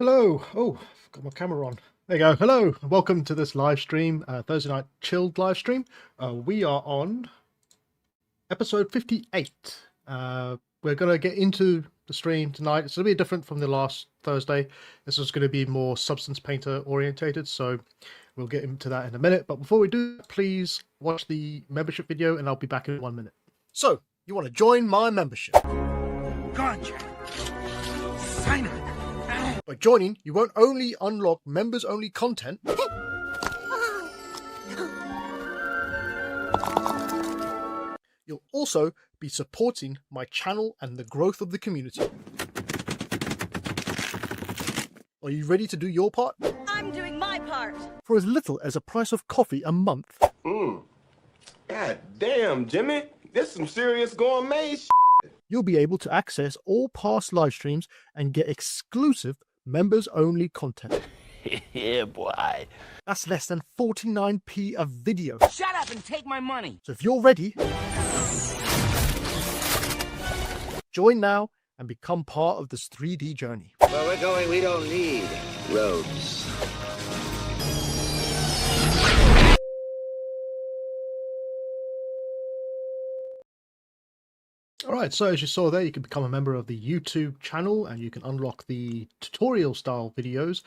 Hello. Oh, got my camera on. There you go. Hello. Welcome to this live stream, Thursday night chilled live stream. We are on episode 58. We're going to get into the stream tonight. It's going to be different from the last Thursday. This is going to be more Substance Painter orientated, so we'll get into that in a minute. But before we do, please watch the membership video and I'll be back in 1 minute. So, You want to join my membership. Contract. Sign it. By joining, you won't only unlock members-only content, you'll also be supporting my channel and the growth of the community. Are you ready to do your part? I'm doing my part. For as little as a price of coffee a month. God damn, Jimmy. This some serious gourmet shit. You'll be able to access all past live streams and get exclusive members-only content. Yeah, boy. That's less than 49p a video. Shut up and take my money. So if you're ready, join now and become part of this 3D journey. Where we're going, we don't need roads. Alright, so as you saw there, you can become a member of the YouTube channel and you can unlock the tutorial style videos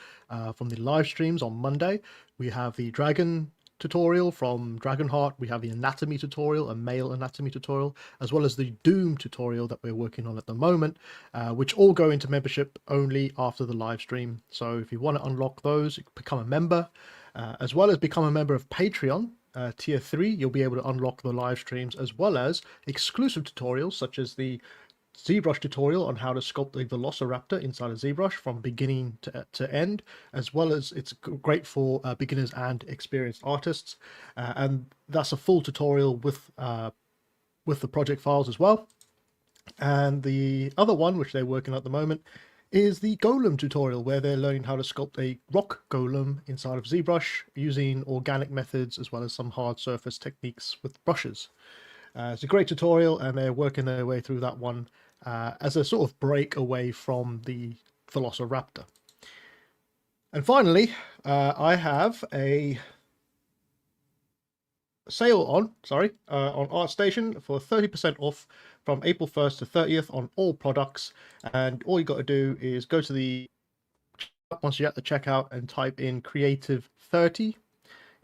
from the live streams on Monday. We have the dragon tutorial from Dragonheart, we have the anatomy tutorial, a male anatomy tutorial, as well as the Doom tutorial that we're working on at the moment, which all go into membership only after the live stream. So if you want to unlock those, you can become a member, as well as become a member of Patreon. Tier 3, you'll be able to unlock the live streams as well as exclusive tutorials such as the ZBrush tutorial on how to sculpt the Velociraptor inside of ZBrush from beginning to end, as well as it's great for beginners and experienced artists, and that's a full tutorial with the project files as well. And the other one, which they're working on at the moment, is the Golem tutorial, where they're learning how to sculpt a rock golem inside of ZBrush using organic methods as well as some hard surface techniques with brushes. It's a great tutorial and they're working their way through that one as a sort of break away from the Velociraptor. And finally, I have a sale on ArtStation for 30% off from April 1st to 30th on all products, and all you got to do is go to the once you're at the checkout and type in creative 30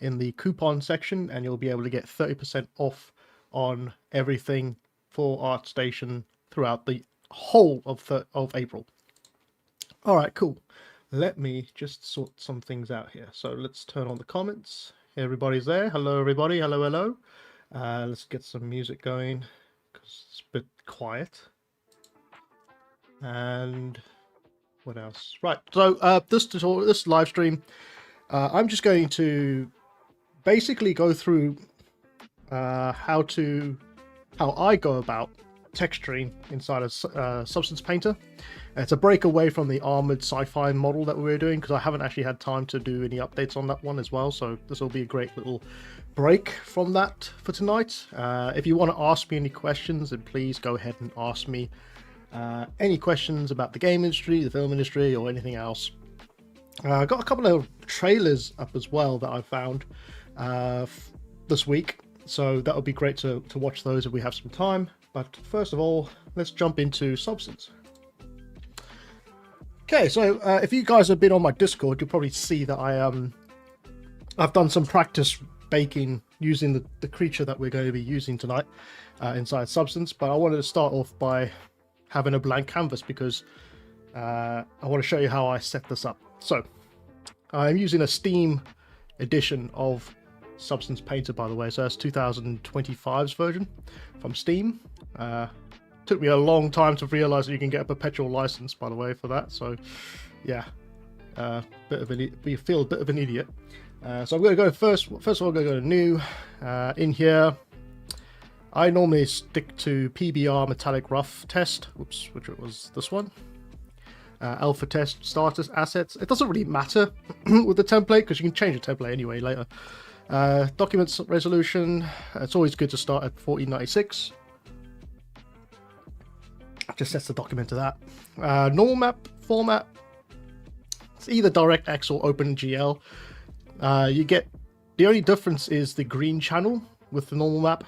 in the coupon section and you'll be able to get 30% off on everything for ArtStation throughout the whole of April. All right, cool. Let me just sort some things out here. So let's turn on the comments. Everybody's there. Hello everybody. Hello, hello. Let's get some music going because it's a bit quiet. And what else? Right, so this tutorial, this live stream, I'm just going to basically go through how I go about texturing inside of Substance Painter. It's a break away from the armored sci-fi model that we were doing because I haven't actually had time to do any updates on that one as well, so this will be a great little break from that for tonight. If you want to ask me any questions, then please go ahead and ask me any questions about the game industry, the film industry, or anything else. I got a couple of trailers up as well that I found this week, so that would be great to watch those if we have some time. But first of all, let's jump into Substance. Okay, so if you guys have been on my Discord, you'll probably see that I've done some practice baking using the creature that we're going to be using tonight inside Substance. But I wanted to start off by having a blank canvas because I want to show you how I set this up. So I'm using a Steam edition of Substance Painter, by the way, so that's 2025's version from Steam. Took me a long time to realize that you can get a perpetual license, by the way, for that. So yeah, we feel a bit of an idiot. So I'm going to go first of all, I'm going to go to new. In here I normally stick to PBR metallic rough test, which it was this one. Alpha test starter assets. It doesn't really matter with the template because you can change the template anyway later. Documents resolution, it's always good to start at 1496. Just sets the document to that. Normal map format, it's either DirectX or OpenGL. You get, the only difference is the green channel with the normal map.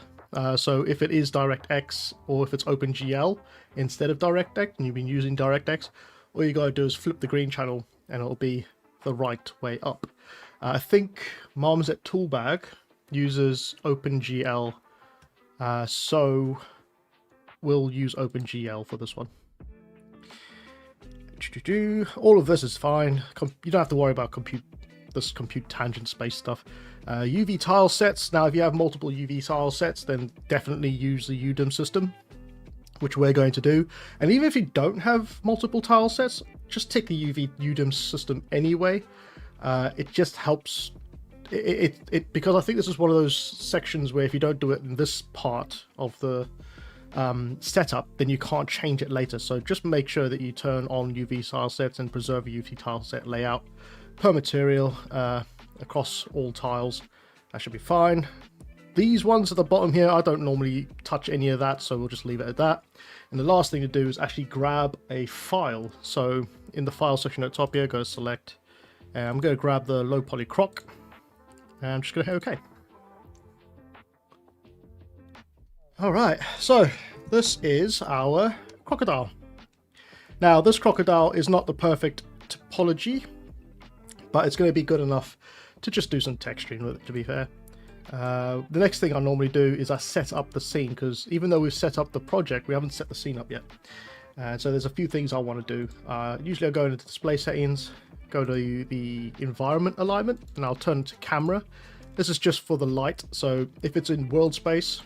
So if it is DirectX or if it's OpenGL instead of DirectX and you've been using DirectX, all you gotta do is flip the green channel and it'll be the right way up. I think Marmoset Toolbag uses OpenGL, so we'll use OpenGL for this one. All of this is fine. You don't have to worry about compute tangent space stuff. UV tile sets. Now, if you have multiple UV tile sets, then definitely use the UDIM system, which we're going to do. And even if you don't have multiple tile sets, just take the UDIM system anyway. It just helps. Because I think this is one of those sections where if you don't do it in this part of the setup, then you can't change it later. So just make sure that you turn on UV tile sets and preserve a UV tile set layout per material across all tiles. That should be fine. These ones at the bottom here, I don't normally touch any of that, so we'll just leave it at that. And the last thing to do is actually grab a file. So in the file section at the top here, go select, and I'm going to grab the low poly croc, and I'm just going to hit OK. Alright, so this is our crocodile. Now, this crocodile is not the perfect topology, but it's going to be good enough to just do some texturing with it, to be fair. The next thing I normally do is I set up the scene, because even though we've set up the project, we haven't set the scene up yet. So there's a few things I want to do. Usually I go into display settings, go to the environment alignment, and I'll turn to camera. This is just for the light, so if it's in world space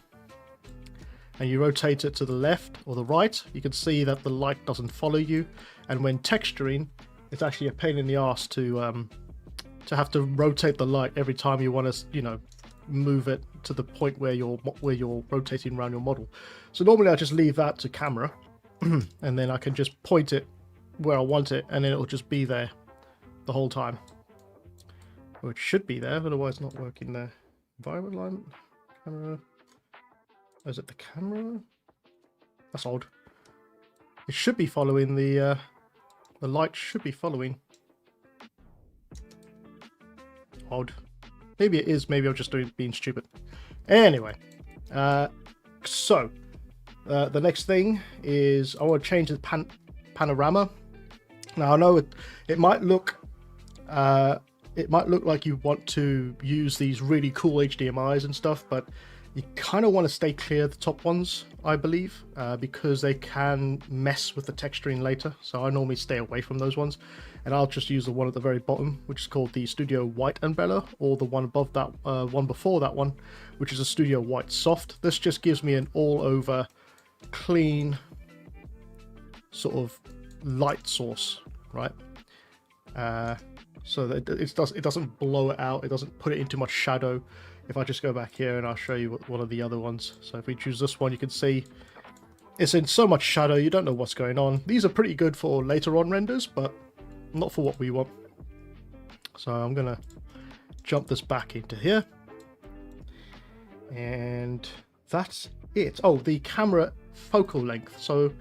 and you rotate it to the left or the right, you can see that the light doesn't follow you. And when texturing, it's actually a pain in the ass to have to rotate the light every time you want to, you know, move it to the point where you're rotating around your model. So normally I just leave that to camera, and then I can just point it where I want it, and then it'll just be there the whole time. Or it should be there, otherwise not working there. Environment alignment, camera. Oh, is it the camera? That's odd. It should be following the light should be following. Odd. Maybe it is. Maybe I'm just being stupid. Anyway, so the next thing is I want to change the panorama. Now I know it might look like you want to use these really cool HDMIs and stuff, but you kind of want to stay clear of the top ones, I believe, because they can mess with the texturing later. So I normally stay away from those ones, and I'll just use the one at the very bottom, which is called the Studio White Umbrella, or the one above that, one before that one, which is a Studio White Soft. This just gives me an all-over clean sort of light source, right? So that it doesn't blow it out, it doesn't put it into much shadow. If I just go back here and I'll show you one of the other ones. So if we choose this one, you can see it's in so much shadow, you don't know what's going on. These are pretty good for later on renders, but not for what we want. So I'm going to jump this back into here. And that's it. Oh, the camera focal length. So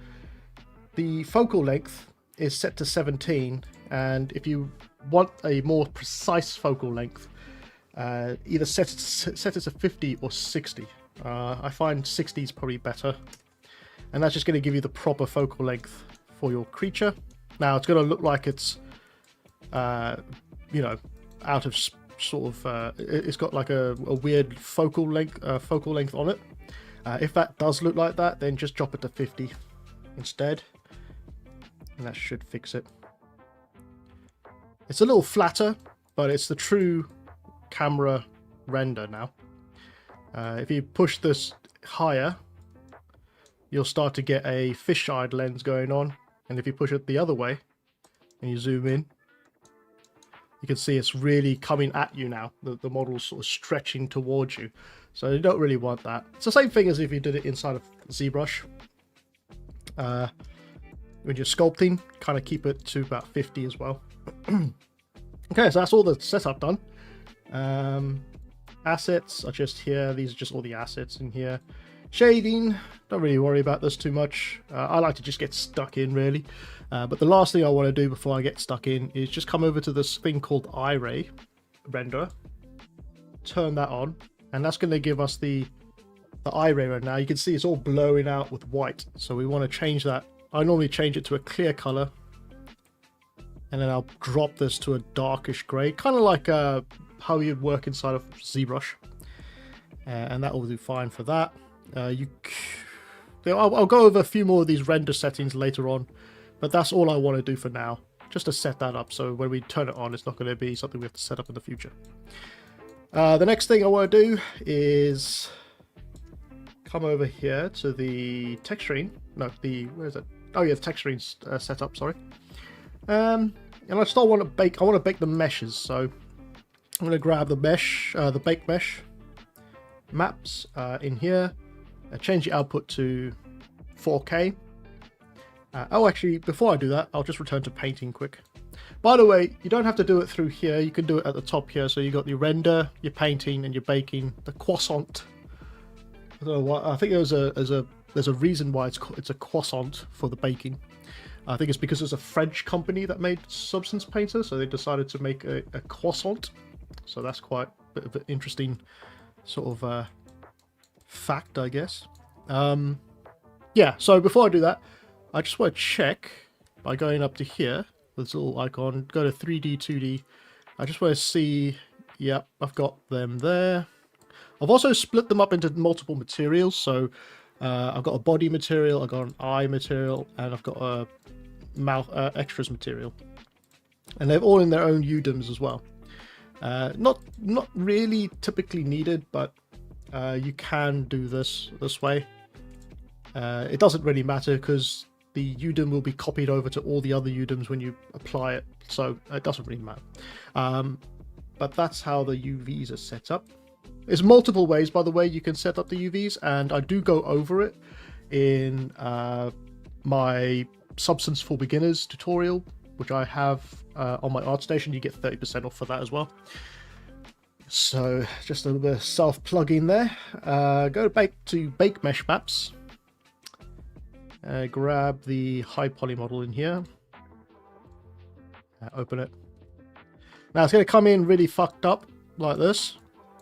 the focal length is set to 17. And if you want a more precise focal length, either set it to 50 or 60. I find 60 is probably better, and that's just going to give you the proper focal length for your creature. Now it's going to look like it's you know, out of sort of it's got like a weird focal length on it. If that does look like that, then just drop it to 50 instead, and that should fix it. It's a little flatter, but it's the true camera render now. If you push this higher, you'll start to get a fisheye lens going on, and if you push it the other way and you zoom in, you can see it's really coming at you now. The model's sort of stretching towards you, so you don't really want that. It's the same thing as if you did it inside of ZBrush. When you're sculpting, kind of keep it to about 50 as well. Okay, so that's all the setup done. Assets are just here. These are just all the assets in here. Shading, don't really worry about this too much. I like to just get stuck in, really. But the last thing I want to do before I get stuck in is just come over to this thing called iRay render, turn that on, and that's going to give us the iRay render. Now you can see it's all blowing out with white, so we want to change that. I normally change it to a clear color, and then I'll drop this to a darkish gray, kind of like how you'd work inside of ZBrush, and that will do fine for that. I'll go over a few more of these render settings later on, but that's all I want to do for now, just to set that up so when we turn it on, it's not going to be something we have to set up in the future. The next thing I want to do is come over here to the texturing. No, where is it? Oh yeah, the texturing setup. Sorry. And I still want to bake. I want to bake the meshes, so I'm going to grab the mesh, the bake mesh maps in here. Change the output to 4K. Oh, actually, before I do that, I'll just return to painting quick. By the way, you don't have to do it through here. You can do it at the top here. So you got your render, your painting, and your baking. The croissant. I don't know why. I think there's a reason why it's a croissant for the baking. I think it's because there's a French company that made Substance Painter, so they decided to make a croissant. So that's quite a bit of an interesting sort of fact, I guess. Yeah, so before I do that, I just want to check by going up to here, this little icon, go to 3D, 2D. I just want to see, yep, I've got them there. I've also split them up into multiple materials, so I've got a body material, I've got an eye material, and I've got a mouth extras material. And they're all in their own UDIMs as well. Not really typically needed, but you can do this way. It doesn't really matter because the UDIM will be copied over to all the other UDIMs when you apply it, so it doesn't really matter. But that's how the UVs are set up. There's multiple ways, by the way, you can set up the UVs, and I do go over it in my Substance for Beginners tutorial, which I have on my ArtStation. You get 30% off for that as well. So just a little bit of self-plugging there. Go to Bake Mesh Maps. Grab the high poly model in here. Open it. Now it's going to come in really fucked up like this.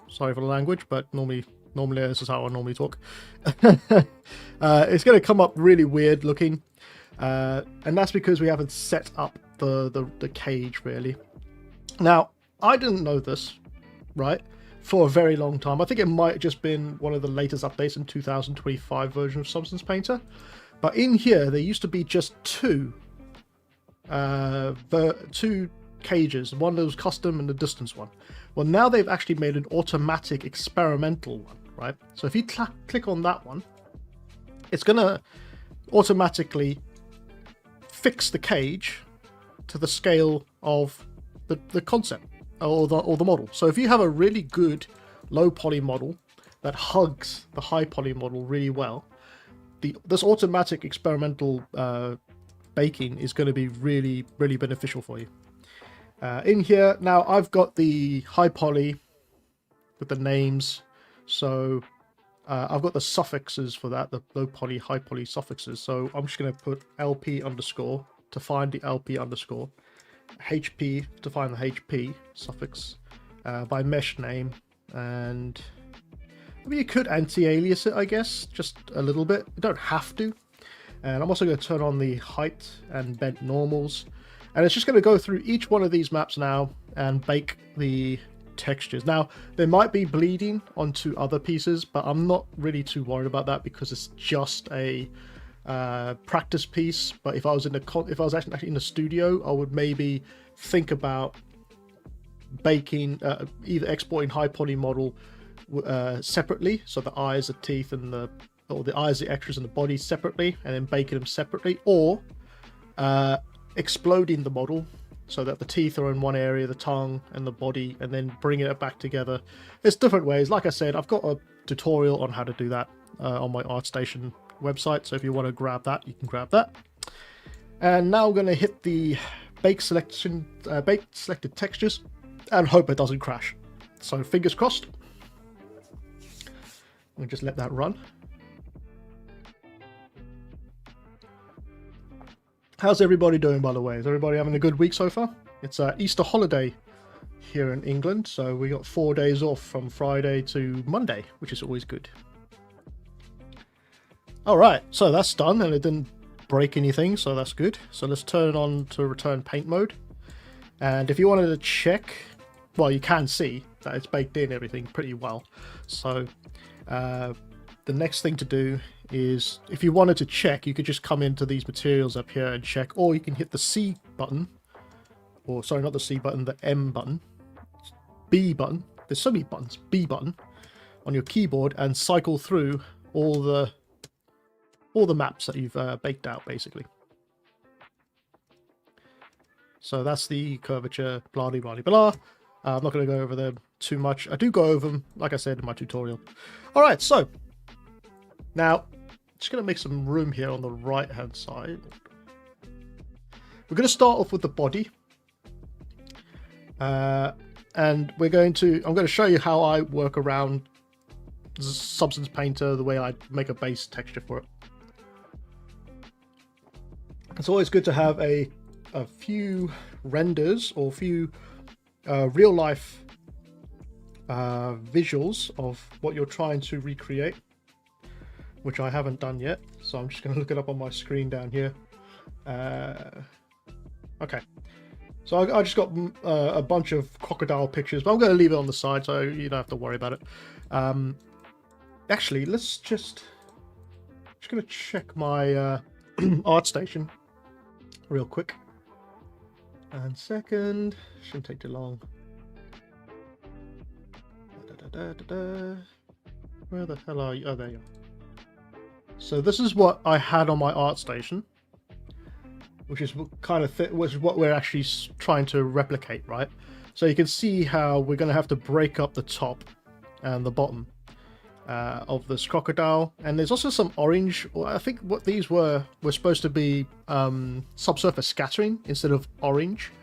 Sorry for the language, but normally this is how I normally talk. It's going to come up really weird looking, and that's because we haven't set up the cage really. Now I didn't know this, right, for a very long time. I think it might have just been one of the latest updates in 2025 version of Substance Painter. But in here, there used to be just two cages. One that was custom and the distance one. Well, now they've actually made an automatic experimental one, right? So if you click on that one, it's going to automatically fix the cage to the scale of the concept or the model. So if you have a really good low poly model that hugs the high poly model really well, this automatic experimental baking is going to be really, really beneficial for you. In here, now I've got the high poly with the names. So I've got the suffixes for that, the low poly, high poly suffixes. So I'm just going to put LP underscore to find the LP underscore, HP to find the HP suffix, by mesh name, and I mean, you could anti-alias it, I guess, just a little bit. You don't have to. And I'm also going to turn on the height and bent normals. And it's just going to go through each one of these maps now and bake the textures. Now, they might be bleeding onto other pieces, but I'm not really too worried about that because it's just a practice piece. But if I was actually in the studio, I would maybe think about baking, either exporting high poly model separately, so the eyes, the teeth, and the eyes, the extras, and the body separately, and then baking them separately, or exploding the model so that the teeth are in one area, the tongue and the body, and then bringing it back together. There's different ways. Like I said, I've got a tutorial on how to do that on my ArtStation website, so if you want to grab that, you can grab that. And now we're going to hit the bake selected textures and hope it doesn't crash. So fingers crossed. We'll just let that run. How's everybody doing, by the way? Is everybody having a good week so far? It's Easter holiday here in England, so we got 4 days off from Friday to Monday, which is always good. Alright, so that's done, and it didn't break anything, so that's good. So let's turn it on to return paint mode. And if you wanted to check, well, you can see that it's baked in everything pretty well. So the next thing to do is if you wanted to check, you could just come into these materials up here and check, or you can hit the C button, or sorry, not the C button, the M button, B button. There's so many buttons. B button on your keyboard and cycle through all the maps that you've baked out, basically. So that's the curvature, blah, blah, blah, blah. I'm not going to go over them too much. I do go over them, like I said, in my tutorial. All right, so now just going to make some room here on the right-hand side. We're going to start off with the body. And I'm going to show you how I work around Substance Painter, the way I make a base texture for it. It's always good to have a few renders or a few real life visuals of what you're trying to recreate, which I haven't done yet, so I'm just going to look it up on my screen down here. Okay, so I just got a bunch of crocodile pictures, but I'm going to leave it on the side so you don't have to worry about it. Actually, let's just going to check my ArtStation real quick. And second, shouldn't take too long. Where the hell are you? Oh, there you are. So this is what I had on my ArtStation, which is what we're actually trying to replicate, right? So you can see how we're going to have to break up the top and the bottom of this crocodile, and there's also some orange. I think what these were supposed to be subsurface scattering instead of orange,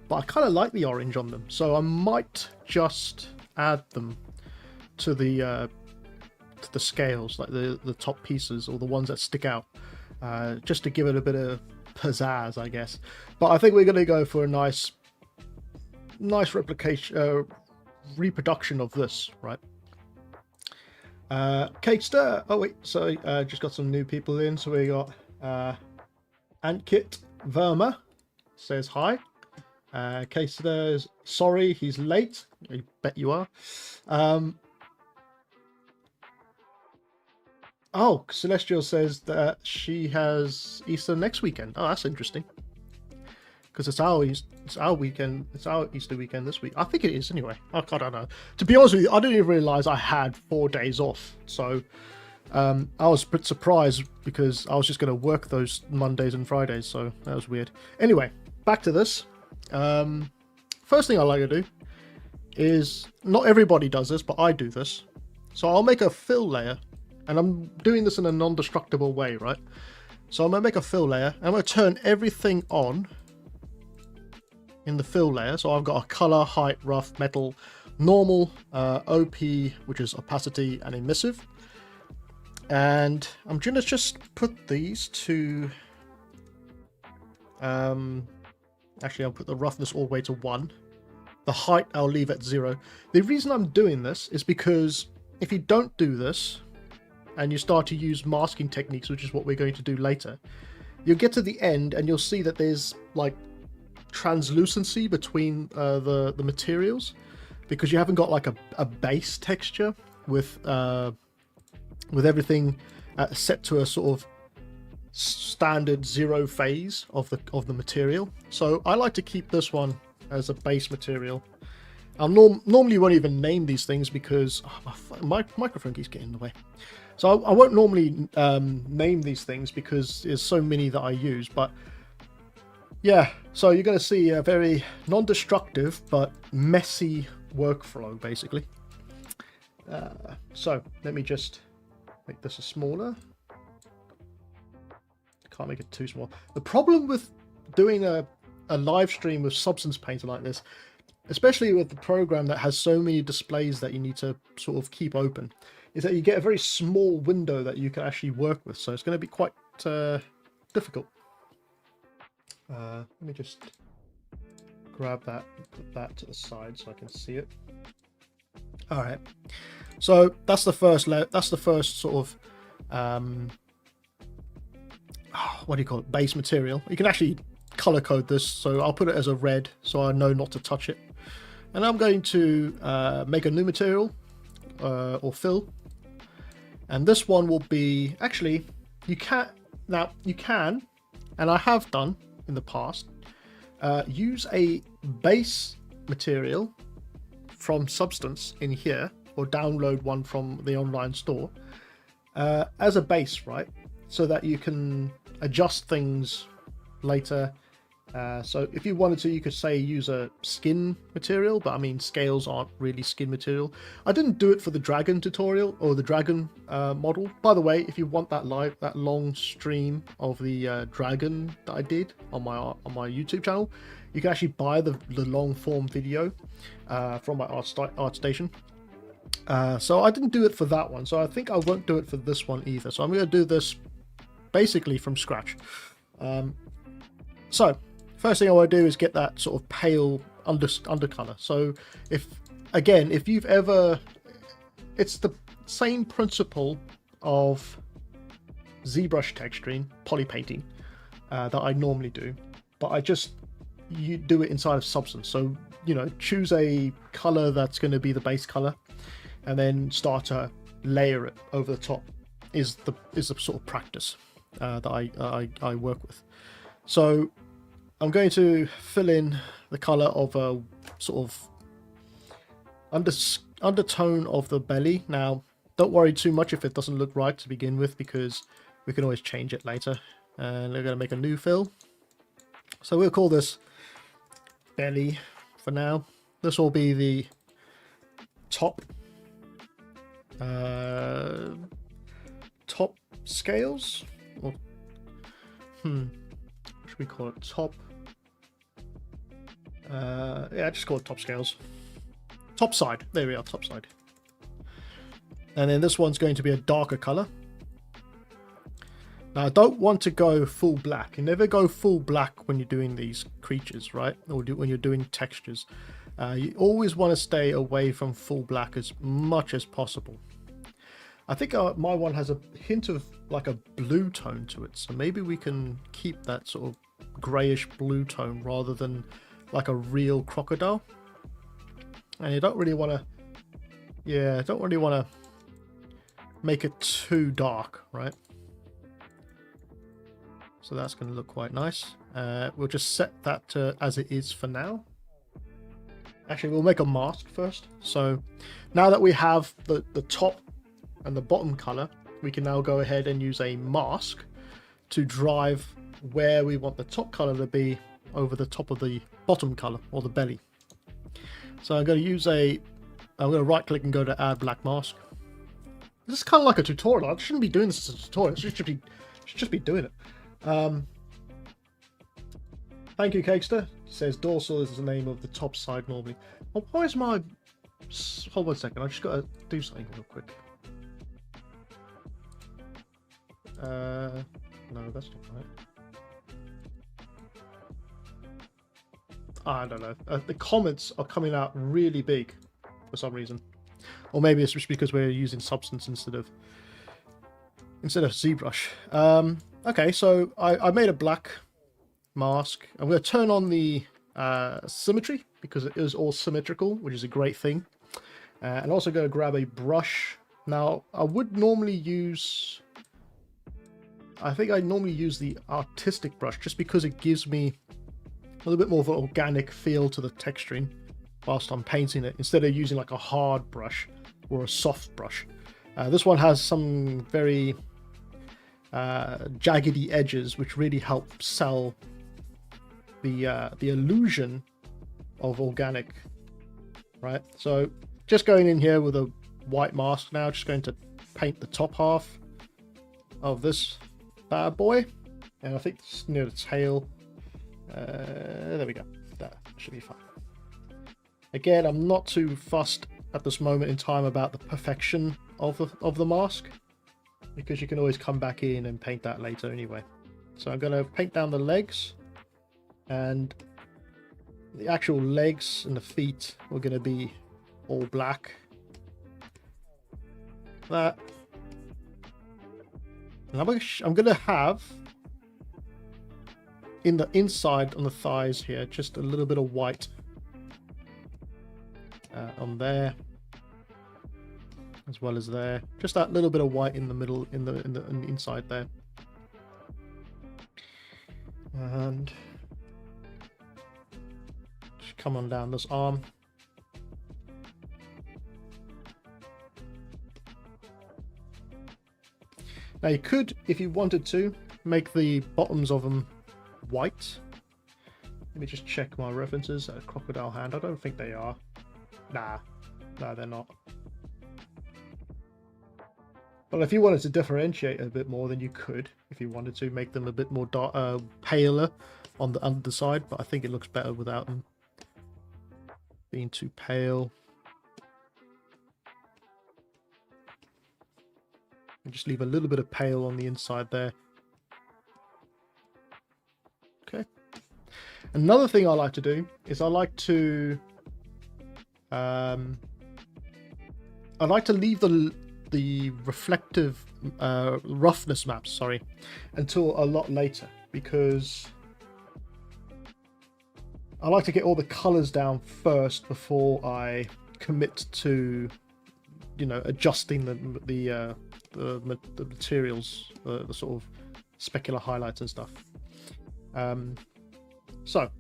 but I kind of like the orange on them, so I might just add them to the scales, like the top pieces or the ones that stick out, just to give it a bit of pizzazz, I guess. But I think we're going to go for a nice reproduction of this, right? Cake Stir. Oh wait, sorry, just got some new people in. So we got Antkit Verma says hi. Cake Stir is sorry he's late. I bet you are. Oh, Celestial says that she has Easter next weekend. Oh, that's interesting. Because it's our weekend, it's our Easter weekend this week. I think it is anyway. I don't know. To be honest with you, I didn't even realize I had 4 days off. So I was a bit surprised because I was just going to work those Mondays and Fridays. So that was weird. Anyway, back to this. First thing I like to do is, not everybody does this, but I do this. So I'll make a fill layer, and I'm doing this in a non-destructible way, right? So I'm going to make a fill layer, and I'm going to turn everything on in the fill layer. So I've got a color, height, rough, metal, normal, OP, which is opacity, and emissive. And I'm going to just put these to actually I'll put the roughness all the way to 1. The height I'll leave at 0. The reason I'm doing this is because if you don't do this and you start to use masking techniques, which is what we're going to do later, you'll get to the end and you'll see that there's like translucency between the materials, because you haven't got like a base texture with everything set to a sort of standard 0 phase of the material. So I like to keep this one as a base material. I'll normally won't even name these things because my microphone keeps getting in the way. So I won't normally name these things because there's so many that I use, but yeah, so you're going to see a very non-destructive but messy workflow, basically. So let me just make this a smaller. Can't make it too small. The problem with doing a live stream with Substance Painter like this, especially with the program that has so many displays that you need to sort of keep open, is that you get a very small window that you can actually work with. So it's going to be quite difficult. Let me just grab that and put that to the side so I can see it. All right, so that's the first layer. That's the first sort of what do you call it, base material. You can actually color code this, so I'll put it as a red so I know not to touch it. And I'm going to make a new material or fill, And this one will be, actually, you can, and I have done in the past, use a base material from Substance in here, or download one from the online store as a base, right? So that you can adjust things later. So if you wanted to, you could say use a skin material, but I mean scales aren't really skin material. I didn't do it for the dragon tutorial or the dragon model. By the way, if you want that long stream of the dragon that I did on my YouTube channel, you can actually buy the long form video from my ArtStation. So I didn't do it for that one, so I think I won't do it for this one either. So I'm going to do this basically from scratch. So first thing I want to do is get that sort of pale undercolor. So if you've ever, it's the same principle of ZBrush texturing, poly painting that I normally do, but you do it inside of Substance. So, you know, choose a color that's going to be the base color, and then start to layer it over the top is the sort of practice that I work with. So I'm going to fill in the color of a sort of undertone of the belly. Now, don't worry too much if it doesn't look right to begin with, because we can always change it later. And we're going to make a new fill. So we'll call this belly for now. This will be the top scales, or what should we call it? Top yeah, just call it top scales. Top side, there we are, top side. And then this one's going to be a darker color. Now I don't want to go full black. You never go full black when you're doing these creatures, right? Or when you're doing textures. You always want to stay away from full black as much as possible. I think my one has a hint of like a blue tone to it, so maybe we can keep that sort of grayish blue tone rather than like a real crocodile. And you don't really want to, make it too dark, right? So that's going to look quite nice. We'll just set that to as it is for now. Actually, we'll make a mask first. So now that we have the top and the bottom color, we can now go ahead and use a mask to drive where we want the top color to be over the top of the bottom color, or the belly. So I'm going to right click and go to add black mask. This is kind of like a tutorial. I shouldn't be doing this as a tutorial. I should just be doing it. Thank you, Cakester. He says dorsal is the name of the top side normally. Oh, why is my... Hold on a second. I just got to do something real quick. No, that's not right. I don't know. The comments are coming out really big for some reason. Or maybe it's just because we're using Substance instead of ZBrush. Okay, so I made a black mask. I'm going to turn on the symmetry, because it is all symmetrical, which is a great thing. And also going to grab a brush. Now, I normally use the artistic brush, just because it gives me a little bit more of an organic feel to the texturing whilst I'm painting it, instead of using like a hard brush or a soft brush. This one has some very jaggedy edges, which really help sell the illusion of organic, right? So just going in here with a white mask now, just going to paint the top half of this bad boy, and I think it's near the tail. There we go. That should be fine. Again, I'm not too fussed at this moment in time about the perfection of the mask, because you can always come back in and paint that later anyway. So I'm going to paint down the legs, and the actual legs and the feet are going to be all black. That. And I'm going to have in the inside on the thighs here just a little bit of white on there. as well as there. Just that little bit of white in the middle, in the inside there. And just come on down this arm. Now you could, if you wanted to, make the bottoms of them white. Let me just check my references. Crocodile hand. I don't think they are. Nah. No, they're not. But if you wanted to differentiate a bit more, then you could. If you wanted to make them a bit more dark, paler on the underside. But I think it looks better without them being too pale. And just leave a little bit of pale on the inside there. Okay. Another thing I like to do is I like to leave the reflective roughness maps, sorry, until a lot later, because I like to get all the colors down first before I commit to, you know, adjusting the materials, the sort of specular highlights and stuff. So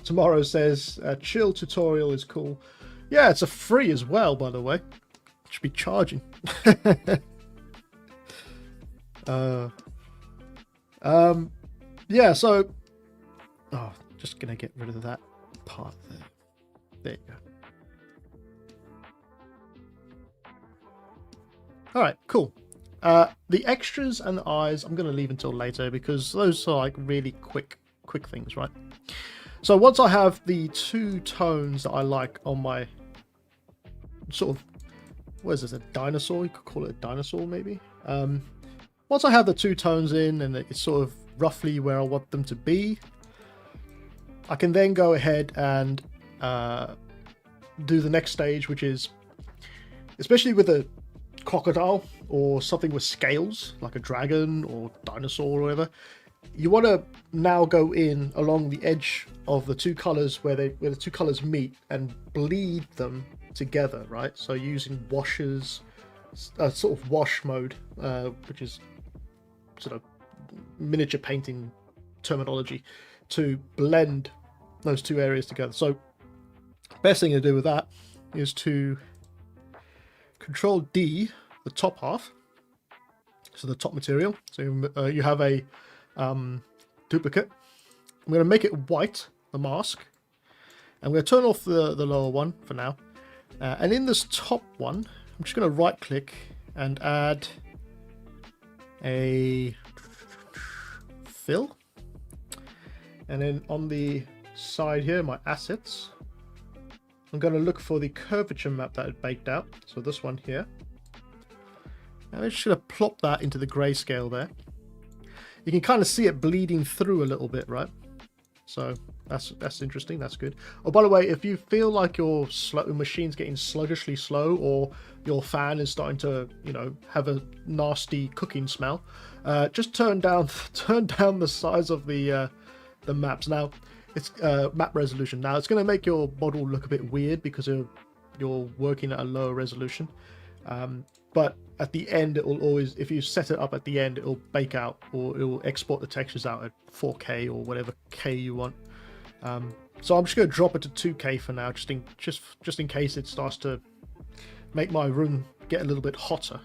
Tomorrow says chill tutorial is cool. Yeah, it's a free as well, by the way. Should be charging. Yeah, so just gonna get rid of that part there. There you go. All right, cool. The extras and the eyes I'm going to leave until later because those are like really quick things, right? So once I have the two tones that I like on my sort of, what is this, a dinosaur? You could call it a dinosaur maybe. Once I have the two tones in and it's sort of roughly where I want them to be, I can then go ahead and do the next stage, which is, especially with a crocodile or something with scales like a dragon or dinosaur or whatever, you want to now go in along the edge of the two colors where the two colors meet and bleed them together, right? So using washes, sort of wash mode, which is sort of miniature painting terminology, to blend those two areas together. So best thing to do with that is to Control D, the top half, so the top material. So you have a duplicate. I'm going to make it white, the mask. I'm going to turn off the lower one for now. And in this top one, I'm just going to right click and add a fill. And then on the side here, my assets, I'm going to look for the curvature map that I baked out. So this one here. And I'm just going to plop that into the grayscale there. You can kind of see it bleeding through a little bit, right? So that's interesting. That's good. Oh, by the way, if you feel like your machine's getting sluggishly slow, or your fan is starting to, you know, have a nasty cooking smell, just turn down the size of the maps. Now, it's map resolution. Now it's going to make your model look a bit weird because you're working at a lower resolution. But at the end, it will always, if you set it up at the end, it will bake out, or it will export the textures out at 4K or whatever K you want. So I'm just going to drop it to 2K for now, just in case it starts to make my room get a little bit hotter.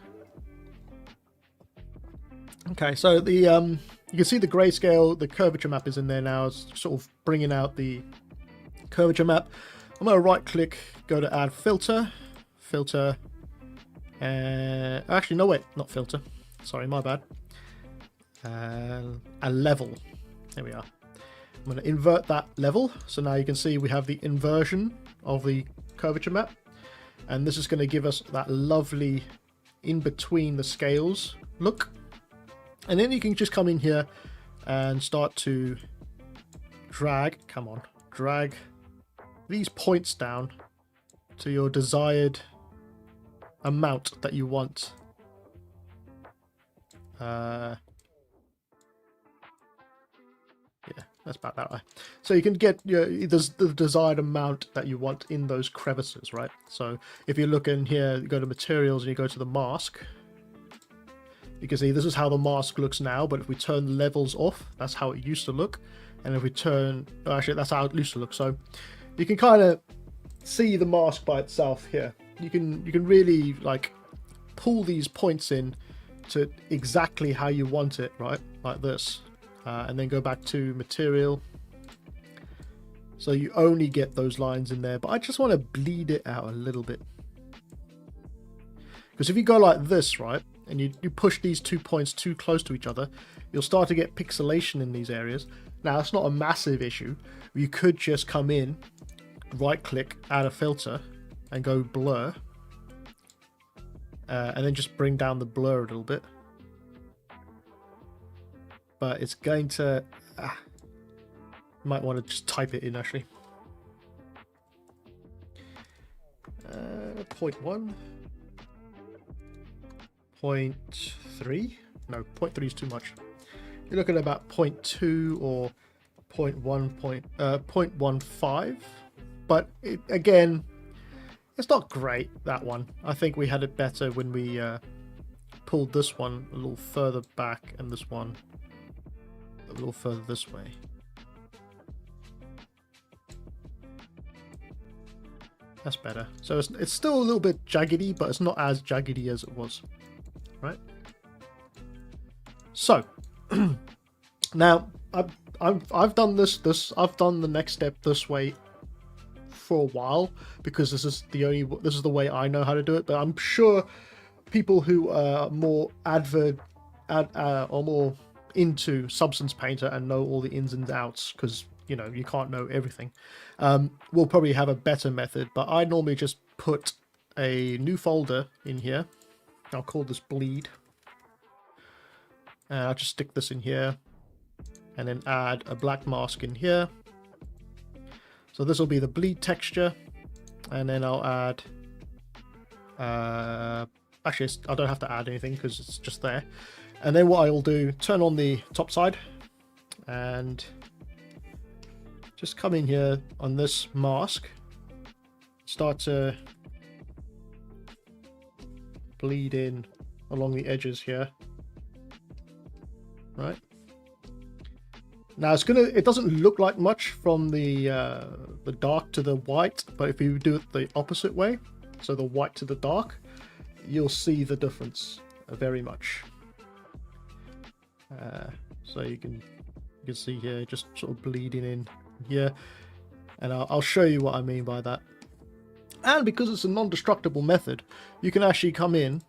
Okay, so the you can see the grayscale, the curvature map is in there now. It's sort of bringing out the curvature map. I'm going to right click, go to add filter, actually no, wait, not filter, sorry, my bad. A level, there we are. I'm going to invert that level, so now you can see we have the inversion of the curvature map, and this is going to give us that lovely in between the scales look. And then you can just come in here and start to drag these points down to your desired amount that you want. Yeah, That's about that way. So you can get the desired amount that you want in those crevices, right? So if you look in here, you go to materials and you go to the mask, you can see this is how the mask looks now, but if we turn the levels off, that's how it used to look. And if we turn, actually that's how it used to look. So you can kind of see the mask by itself here. You can really like pull these points in to exactly how you want it, right? Like this. And then go back to material. So you only get those lines in there, but I just want to bleed it out a little bit. Because if you go like this, right, and you push these 2 points too close to each other, you'll start to get pixelation in these areas. Now, it's not a massive issue. You could just come in, right click, add a filter, and go blur. And then just bring down the blur a little bit. But it's going to... might want to just type it in, actually. 0.1. 0.3? No, 0.3 is too much. You're looking at about 0.2 or 0.15. But again, it's not great, that one. I think we had it better when we pulled this one a little further back and this one a little further this way. That's better. So it's still a little bit jaggedy, but it's not as jaggedy as it was, right? So now I've done I've done the next step this way for a while because this is the way I know how to do it. But I'm sure people who are more or more into Substance Painter and know all the ins and outs, because you know you can't know everything, we'll probably have a better method. But I normally just put a new folder in here. I'll call this bleed, and I'll just stick this in here and then add a black mask in here. So this will be the bleed texture, and then I'll add actually I don't have to add anything because it's just there. And then what I will do, turn on the top side and just come in here on this mask, start to bleed in along the edges here, right? Now it doesn't look like much from the dark to the white, but if you do it the opposite way, so the white to the dark, you'll see the difference very much. So you can see here, just sort of bleeding in here, and I'll show you what I mean by that. And because it's a non-destructible method, you can actually come in,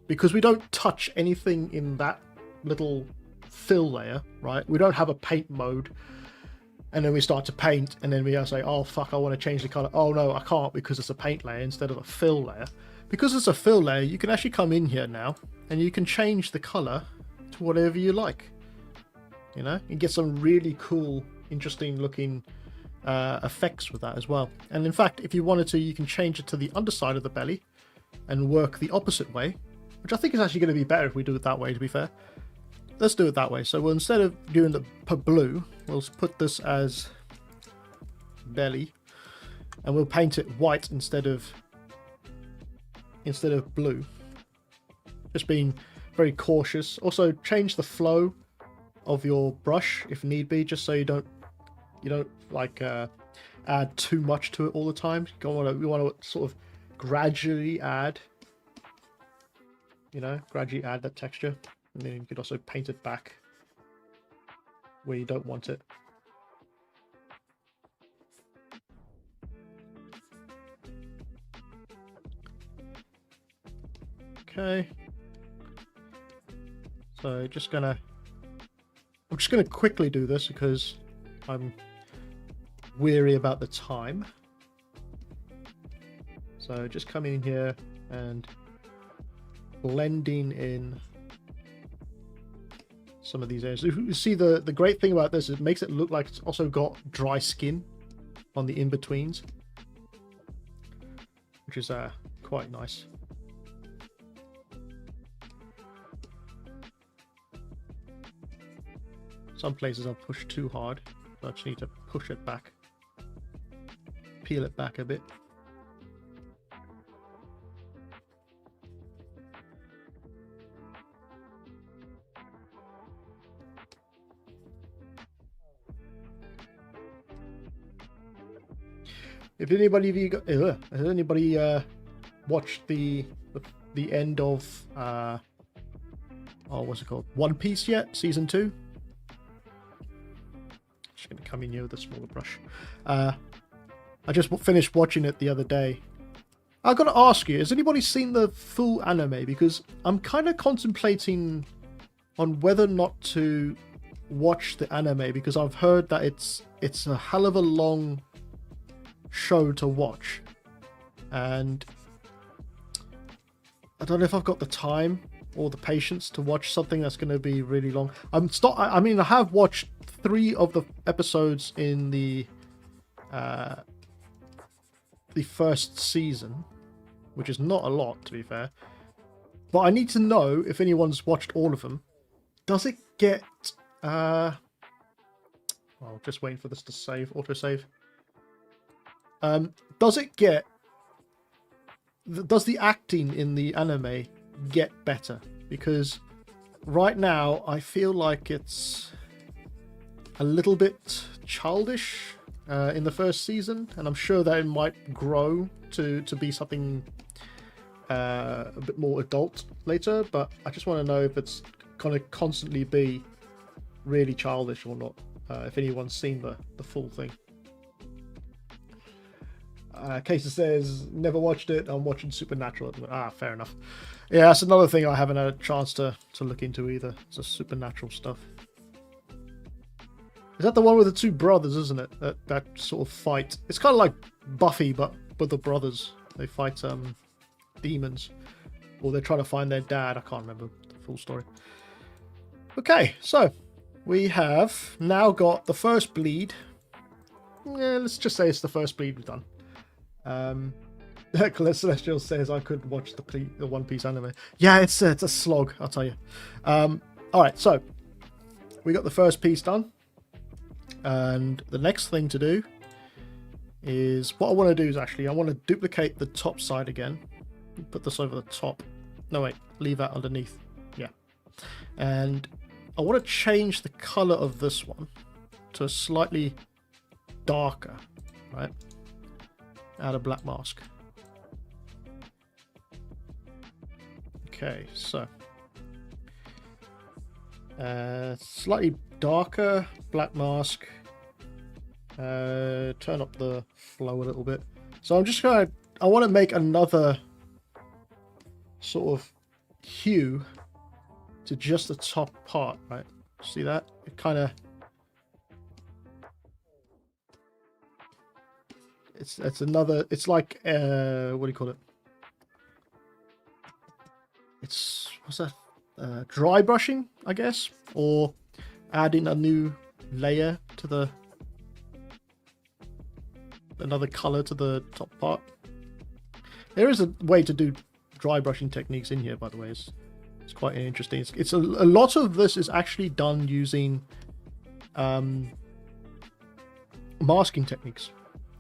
because we don't touch anything in that little fill layer, right? We don't have a paint mode, and then we start to paint, and then we say, oh fuck, I want to change the color. Oh no, I can't, because it's a paint layer instead of a fill layer. Because it's a fill layer, you can actually come in here now and you can change the color to whatever you like, you know, and get some really cool, interesting looking effects with that as well. And in fact, if you wanted to, you can change it to the underside of the belly and work the opposite way, which I think is actually going to be better if we do it that way, to be fair. Let's do it that way. So we'll, instead of doing the blue, we'll put this as belly, and we'll paint it white instead of blue. Just being very cautious. Also change the flow of your brush if need be, just so you don't like add too much to it all the time. We want to sort of gradually add, that texture, and then you could also paint it back where you don't want it. Okay, so I'm just gonna quickly do this because I'm weary about the time. So just coming in here and blending in some of these areas. You see the great thing about this is it makes it look like it's also got dry skin on the in-betweens, which is quite nice. Some places I've pushed too hard. So I just need to push it back. Peel it back a bit. If anybody of you got, has anybody watched the end of what's it called? One Piece yet? Season 2? Just gonna come in here with a smaller brush. I just finished watching it the other day. I've got to ask you, has anybody seen the full anime? Because I'm kind of contemplating on whether or not to watch the anime, because I've heard that it's a hell of a long show to watch, and I don't know if I've got the time or the patience to watch something that's going to be really long. I mean, I have watched 3 of the episodes in the first season, which is not a lot, to be fair. But I need to know if anyone's watched all of them. Does it get just waiting for this to save, autosave. Does the acting in the anime get better? Because right now I feel like it's a little bit childish in the first season, and I'm sure that it might grow to be something a bit more adult later, but I just want to know if it's going to constantly be really childish or not, if anyone's seen the full thing. Casey says, never watched it. I'm watching Supernatural at the moment. Fair enough. Yeah, that's another thing I haven't had a chance to look into either. It's the Supernatural stuff. Is that the one with the 2 brothers, isn't it? That sort of fight. It's kind of like Buffy, but with the brothers. They fight demons. Or they're trying to find their dad. I can't remember the full story. Okay, so we have now got the first bleed. Yeah, let's just say it's the first bleed we've done. Celestial says I could watch the One Piece anime. Yeah, it's a slog, I'll tell you. Alright, so we got the first piece done, and the next thing to do is, what I want to do is actually I want to duplicate the top side again, put this over the top. No, wait, leave that underneath. Yeah, and I want to change the color of this one to a slightly darker, right? Add a black mask. Okay, so slightly darker black mask. Turn up the flow a little bit. So I'm just gonna, I want to make another sort of hue to just the top part, right? See that? It kind of, it's another, it's like what do you call it? It's, what's that? Dry brushing, I guess, or adding a new layer to the, another color to the top part. There is a way to do dry brushing techniques in here, by the way. It's quite interesting. It's a lot of this is actually done using masking techniques.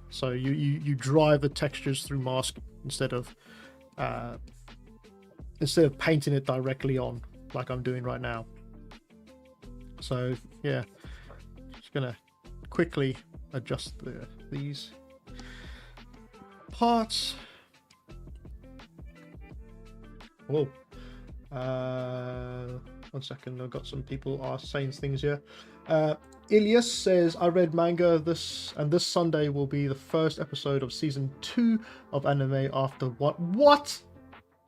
So you drive the textures through mask instead of painting it directly on like I'm doing right now. So yeah, just gonna quickly adjust these parts. Whoa. 1 second, I've got some people are saying things here. Ilias says, I read manga this Sunday will be the first episode of season 2 of anime after what?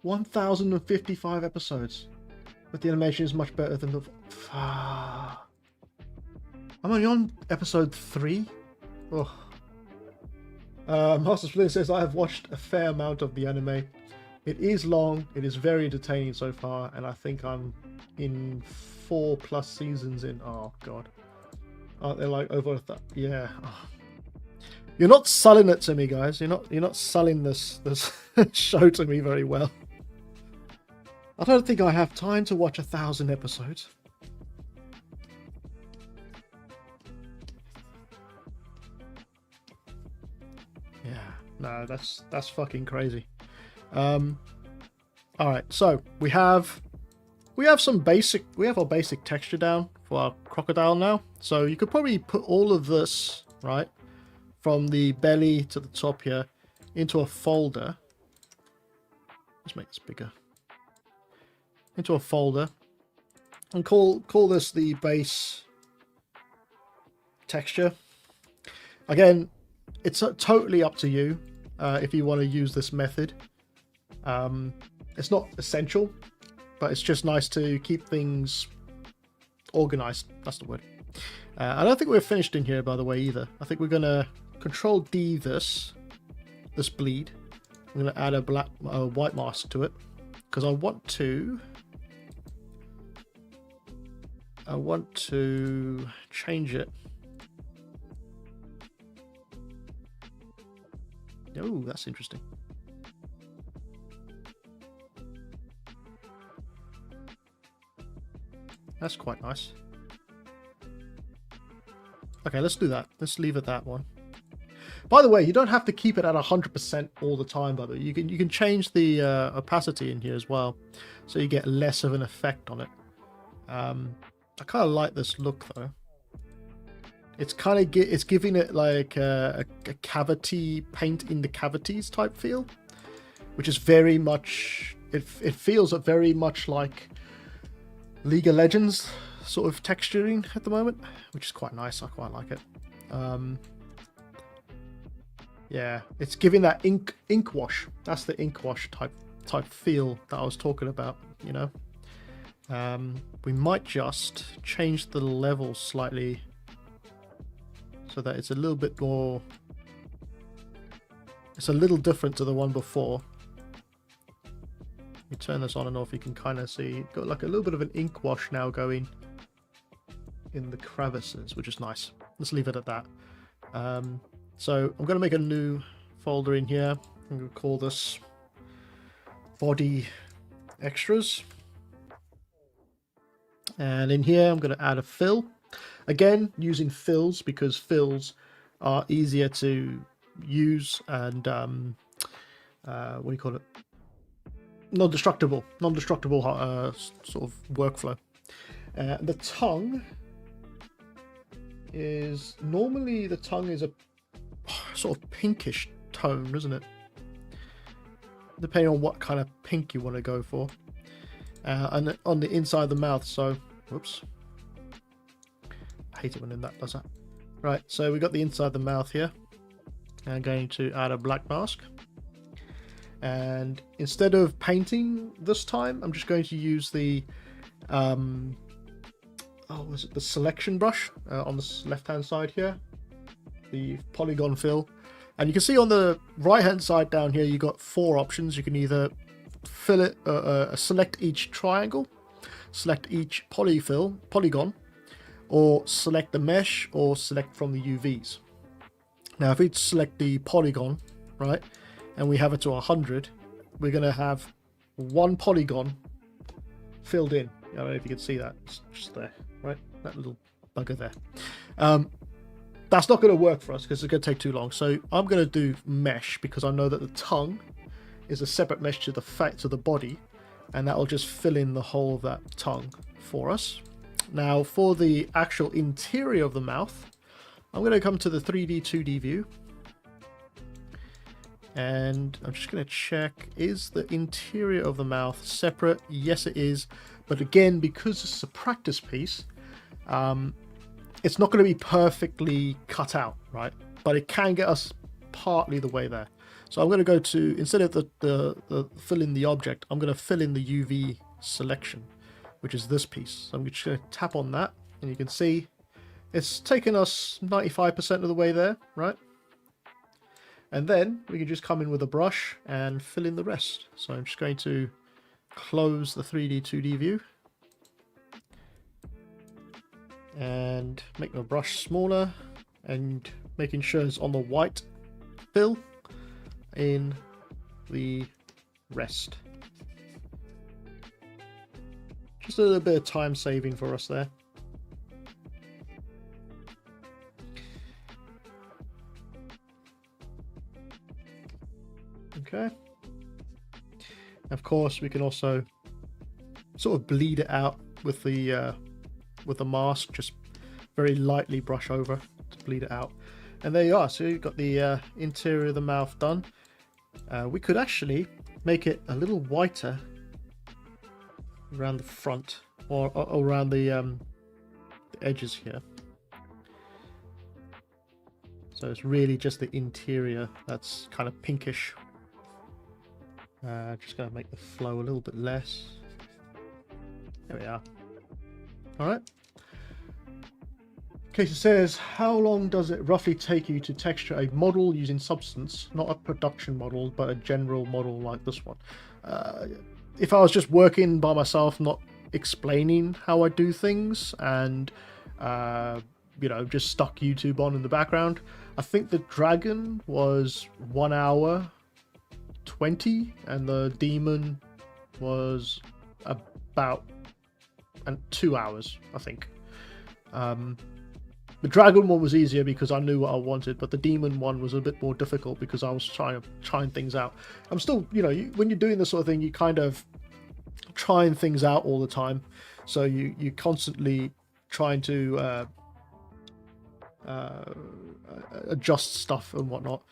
1055 episodes. But the animation is much better than the... I'm only on episode 3? Oh. Master Splinter says, I have watched a fair amount of the anime. It is long, it is very entertaining so far, and I think I'm in 4+ seasons in. Oh god. Aren't they like over yeah. Oh. You're not selling it to me, guys. You're not selling this show to me very well. I don't think I have time to watch 1,000 episodes. No, that's fucking crazy. All right, so we have our basic texture down for our crocodile now. So you could probably put all of this, right, from the belly to the top here into a folder. Let's make this bigger. Into a folder and call this the base texture. Again, it's totally up to you if you want to use this method. It's not essential, but it's just nice to keep things organized. That's the word. I don't think we're finished in here, by the way, either. I think we're going to Control D this bleed. I'm going to add a white mask to it because I want to change it. Oh, that's interesting. That's quite nice. Okay, let's do that. Let's leave it that one. By the way, you don't have to keep it at 100% all the time, by the way. You can change the opacity in here as well, so you get less of an effect on it. I kind of like this look though. It's kind of it's giving it like a cavity, paint in the cavities type feel, which is very much. It feels very much like League of Legends sort of texturing at the moment, which is quite nice. I quite like it. Yeah, it's giving that ink wash. That's the ink wash type feel that I was talking about. You know, we might just change the level slightly so that it's a little bit more. It's a little different to the one before. You turn this on and off, you can kind of see got like a little bit of an ink wash now going in the crevices, which is nice. Let's leave it at that. So I'm going to make a new folder in here. I'm going to call this body extras. And in here, I'm going to add a fill. Again, using fills because fills are easier to use and what do you call it? Non-destructible sort of workflow. The tongue is normally a sort of pinkish tone, isn't it? Depending on what kind of pink you want to go for. And on the inside of the mouth, so whoops. I hate it when that does that. Right, so we got the inside of the mouth here. I'm going to add a black mask. And instead of painting this time, I'm just going to use the the selection brush on the left hand side here, the polygon fill. And you can see on the right hand side down here you got 4 options. You can either fill it, select each triangle, select each polygon, or select the mesh, or select from the UVs. Now if we select the polygon, right, and we have it to 100, we're going to have 1 polygon filled in. I don't know if you can see that. It's just there, right? That little bugger there. That's not going to work for us because it's going to take too long. So I'm going to do mesh because I know that the tongue is a separate mesh to the body, and that will just fill in the whole of that tongue for us. Now for the actual interior of the mouth, I'm going to come to the 3D 2D view. And I'm just going to check, is the interior of the mouth separate? Yes, it is. But again, because it's a practice piece, it's not going to be perfectly cut out, right? But it can get us partly the way there. So I'm going to go to, instead of the fill in the object, I'm going to fill in the UV selection, which is this piece. So I'm just going to tap on that, and you can see it's taken us 95% of the way there, right? And then we can just come in with a brush and fill in the rest. So I'm just going to close the 3D 2D view and make my brush smaller and making sure it's on the white fill in the rest. Just a little bit of time saving for us there. Okay. Of course, we can also sort of bleed it out with the mask, just very lightly brush over to bleed it out. And there you are. So you've got the interior of the mouth done. We could actually make it a little whiter around the front or around the edges here. So it's really just the interior that's kind of pinkish. Just going to make the flow a little bit less. There we are. Alright. Okay, so it says, how long does it roughly take you to texture a model using Substance? Not a production model, but a general model like this one. If I was just working by myself, not explaining how I do things, and you know, just stuck YouTube on in the background, I think the dragon was 1 hour 20 and the demon was about 2 hours, I think. The dragon one was easier because I knew what I wanted, but the demon one was a bit more difficult because I was trying things out. I'm still, you know, when you're doing this sort of thing, you kind of trying things out all the time, so you constantly trying to adjust stuff and whatnot.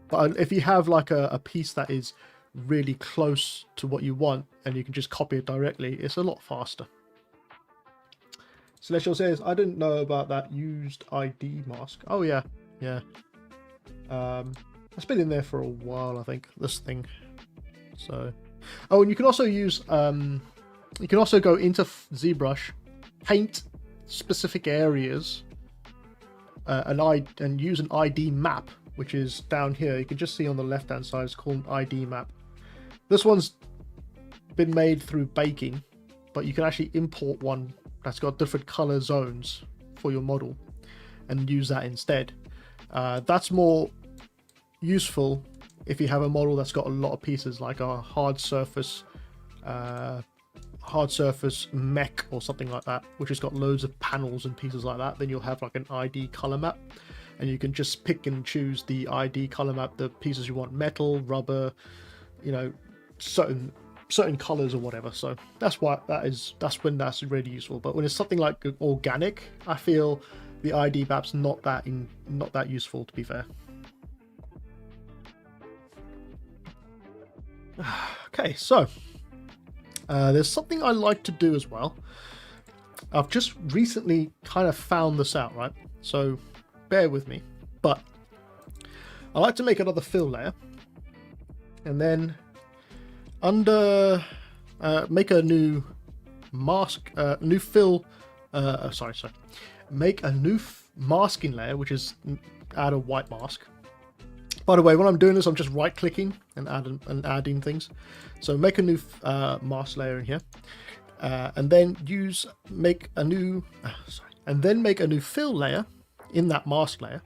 But if you have like a piece that is really close to what you want and you can just copy it directly, it's a lot faster. Celestial says, I didn't know about that used ID mask. Oh yeah, yeah. It's been in there for a while, I think, this thing. So, oh, and you can also use, you can also go into ZBrush, paint specific areas, and use an ID map, which is down here. You can just see on the left hand side, it's called an ID map. This one's been made through baking, but you can actually import one that's got different color zones for your model and use that instead. That's more useful if you have a model that's got a lot of pieces, like a hard surface mech or something like that, which has got loads of panels and pieces like that. Then you'll have like an ID color map, and you can just pick and choose the ID color map, the pieces you want, metal, rubber, you know, certain colors or whatever. So that's when that's really useful. But when it's something like organic, I feel the ID map's not that useful, to be fair. Okay, so there's something I like to do as well. I've just recently kind of found this out, right? So bear with me. But I like to make another fill layer, and then under make a new mask, new fill. Make a new masking layer, which is add a white mask. By the way, when I'm doing this, I'm just right clicking and adding things. So make a new mask layer in here, and then make a new fill layer in that mask layer.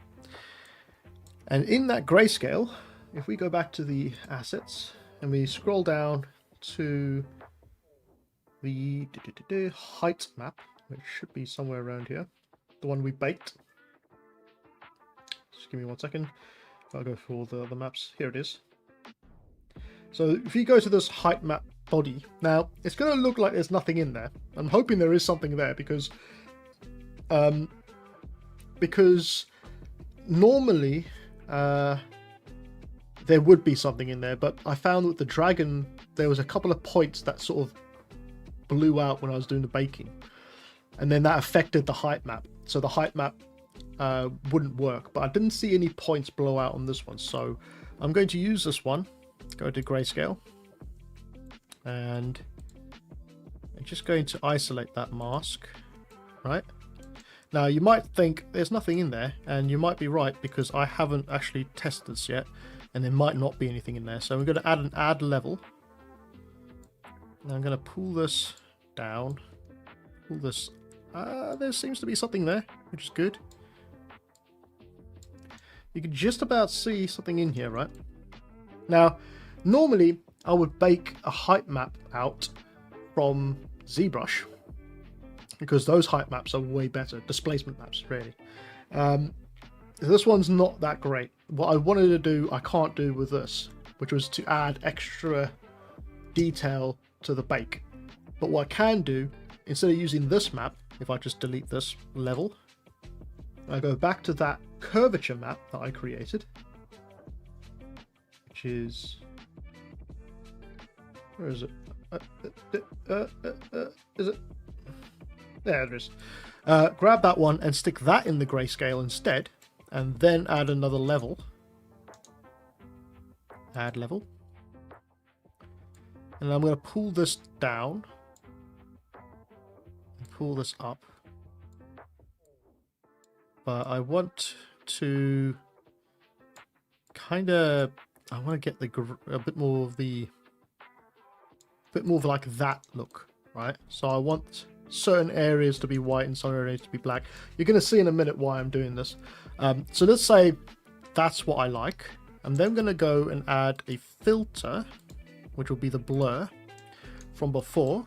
And in that grayscale, if we go back to the assets and we scroll down to the height map, which should be somewhere around here, the one we baked. Just give me 1 second. I'll go for all the other maps. Here it is. So if you go to this height map body, now it's going to look like there's nothing in there. I'm hoping there is something there because normally there would be something in there, but I found with the dragon there was a couple of points that sort of blew out when I was doing the baking, and then that affected the height map, so the height map wouldn't work. But I didn't see any points blow out on this one, so I'm going to use this one. Go to grayscale, and I'm just going to isolate that mask. Right now, you might think there's nothing in there, and you might be right, because I haven't actually tested this yet, and there might not be anything in there. So we're going to add an add level. Now I'm going to pull this down, pull this. There seems to be something there, which is good. You can just about see something in here, right? Now, normally I would bake a height map out from ZBrush, because those height maps are way better, displacement maps, really. This one's not that great. What I wanted to do, I can't do with this which was to add extra detail to the bake. But what I can do, instead of using this map, if I just delete this level, I go back to that curvature map that I created, which is, where is it? Is it? There it is. Grab that one and stick that in the grayscale instead, and then add another level. Add level. And I'm going to pull this down and pull this up. But I want to kind of, I want to get a bit more of like that look, right? So I want certain areas to be white and certain areas to be black. You're going to see in a minute why I'm doing this. So let's say that's what I like. I'm then going to go and add a filter, which will be the blur from before.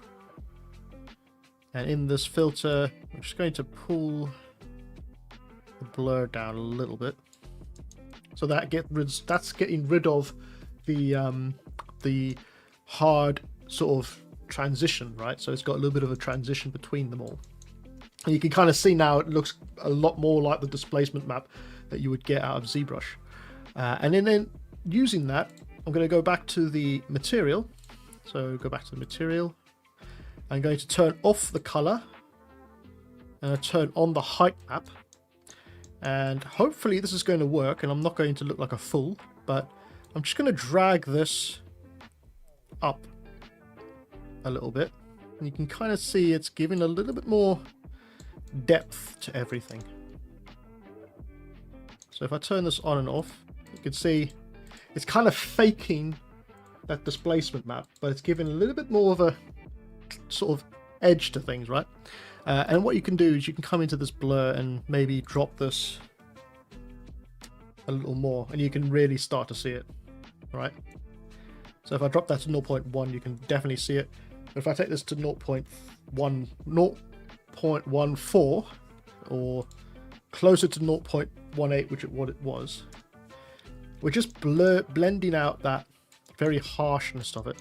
And in this filter, I'm just going to pull the blur down a little bit. So that that's getting rid of the hard sort of transition, right? So it's got a little bit of a transition between them all. And you can kind of see now it looks a lot more like the displacement map that you would get out of ZBrush. And then using that, I'm going to go back to the material. So go back to the material. I'm going to turn off the color and I turn on the height map. And hopefully this is going to work, and I'm not going to look like a fool, but I'm just going to drag this up a little bit. And you can kind of see it's giving a little bit more depth to everything. So if I turn this on and off, you can see it's kind of faking that displacement map, but it's giving a little bit more of a sort of edge to things, right? And what you can do is you can come into this blur and maybe drop this a little more, and you can really start to see it, right? So if I drop that to 0.1, you can definitely see it. But if I take this to 0.14 or closer to 0.18, which is what it was, we're just blending out that very harshness of it.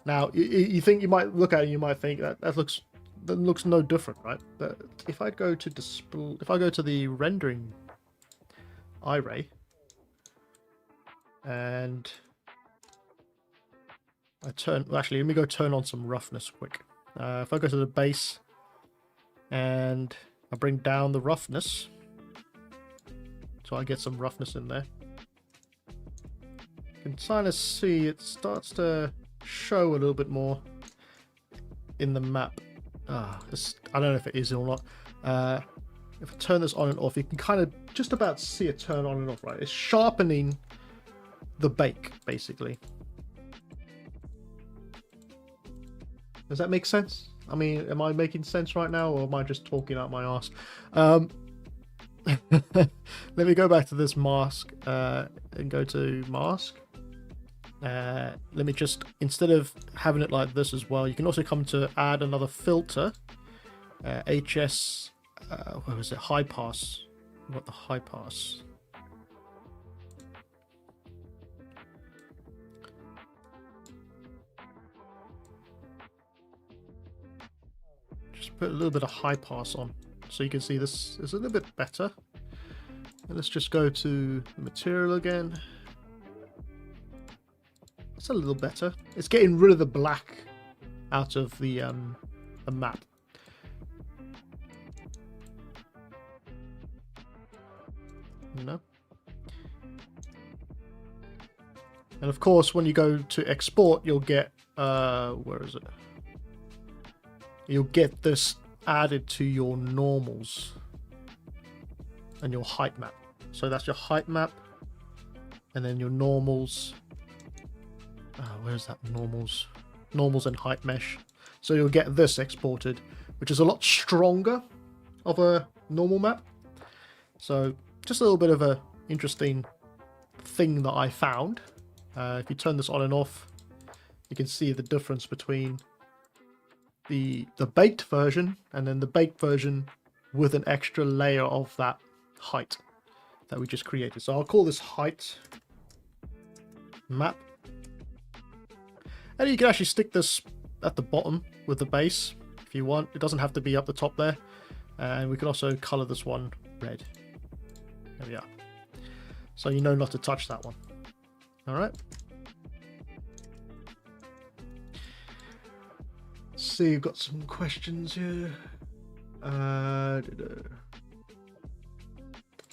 Now, you think, you might look at it and you might think that looks no different, right? But if I go to the rendering array and I actually, let me go turn on some roughness quick. If I go to the base and I bring down the roughness, so I get some roughness in there, you can kind of see it starts to show a little bit more in the map. I don't know if it is or not. If I turn this on and off, you can kind of just about see it turn on and off, right? It's sharpening the bake, basically. Does that make sense? I mean, am I making sense right now, or am I just talking out my ass? Let me go back to this mask and go to mask. Let me just, instead of having it like this as well, you can also come to add another filter, HS, what was it, high pass. What the high pass? Just put a little bit of high pass on, so you can see this is a little bit better. And let's just go to the material again. It's a little better. It's getting rid of the black out of the map. You know? And of course, when you go to export, you'll get where is it? You'll get this added to your normals and your height map. So that's your height map, and then your normals. Where's that normals? Normals and height mesh. So you'll get this exported, which is a lot stronger of a normal map. So just a little bit of a interesting thing that I found. If you turn this on and off, you can see the difference between the baked version and then the baked version with an extra layer of that height that we just created. So I'll call this height. map. And you can actually stick this at the bottom with the base if you want. It doesn't have to be up the top there. And we can also color this one red. There we are. So you know not to touch that one. Alright. Let's see, we've got some questions here.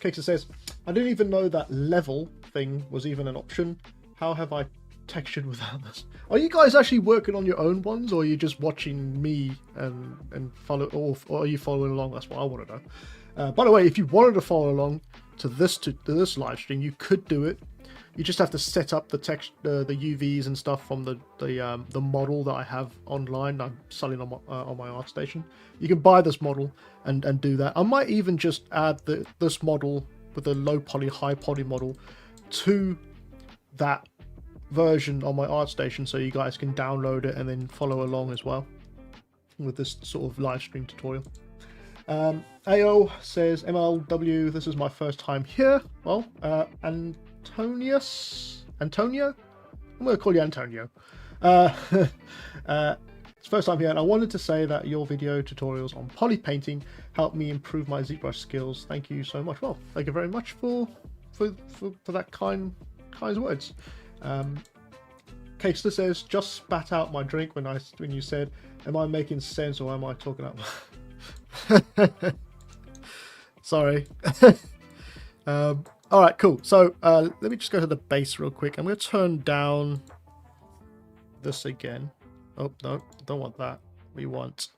Kixer says, I didn't even know that level thing was even an option. How have I textured without this? Are you guys actually working on your own ones, or are you just watching me and follow, or are you following along? That's what I want to know. By the way, if you wanted to follow along to this live stream, you could do it. You just have to set up the text, the UVs and stuff from the model that I have online. I'm selling on my ArtStation. You can buy this model and do that. I might even just add this model with a low poly, high poly model to that version on my ArtStation, so you guys can download it and then follow along as well with this sort of live stream tutorial. AO says, MLW, this is my first time here. Well, Antonio? I'm going to call you Antonio. It's first time here, and I wanted to say that your video tutorials on poly painting helped me improve my ZBrush skills. Thank you so much. Well, thank you very much for that kind words. Kexler says, just spat out my drink when you said, am I making sense or am I talking out? Sorry. All right, cool. So let me just go to the base real quick. I'm going to turn down this again. Oh, no, don't want that. We want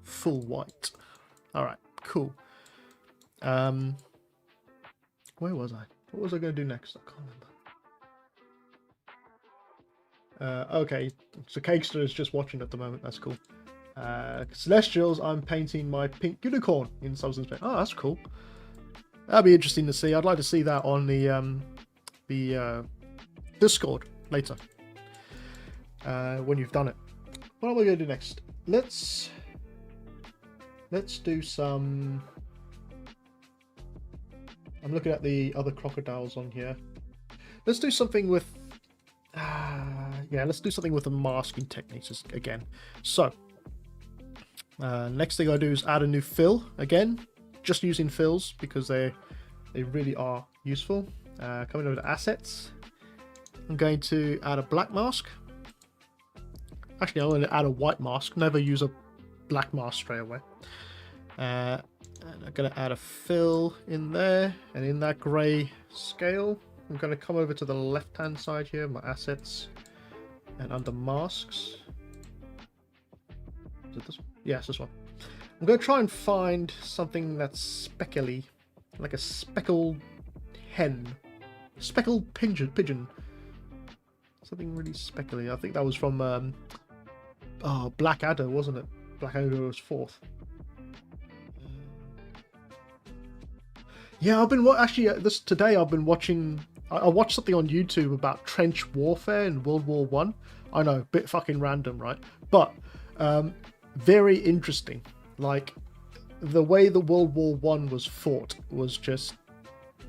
full white. All right, cool. Where was I? What was I going to do next? I can't remember. Okay, so Cakester is just watching at the moment. That's cool. Celestials, I'm painting my pink unicorn in Substance Paint. Oh, that's cool. That'd be interesting to see. I'd like to see that on the Discord later when you've done it. What am I going to do next? Let's do some. I'm looking at the other crocodiles on here. Let's do something with. Yeah, let's do something with the masking techniques again. So next thing I do is add a new fill again. Just using fills because they really are useful. Coming over to assets, I'm going to add a black mask. Actually, I'm going to add a white mask. Never use a black mask straight away. And I'm going to add a fill in there, and in that grey scale, I'm going to come over to the left-hand side here, my assets, and under masks. Is it this one? Yes, this one. I'm going to try and find something that's speckly, like a speckled hen, speckled pigeon. Something really speckly. I think that was from Blackadder, wasn't it? Blackadder was 4th. Yeah, I've been today. I've been watching. I watched something on YouTube about trench warfare in World War I. I know, a bit fucking random, right? But very interesting. Like, the way the World War I was fought was just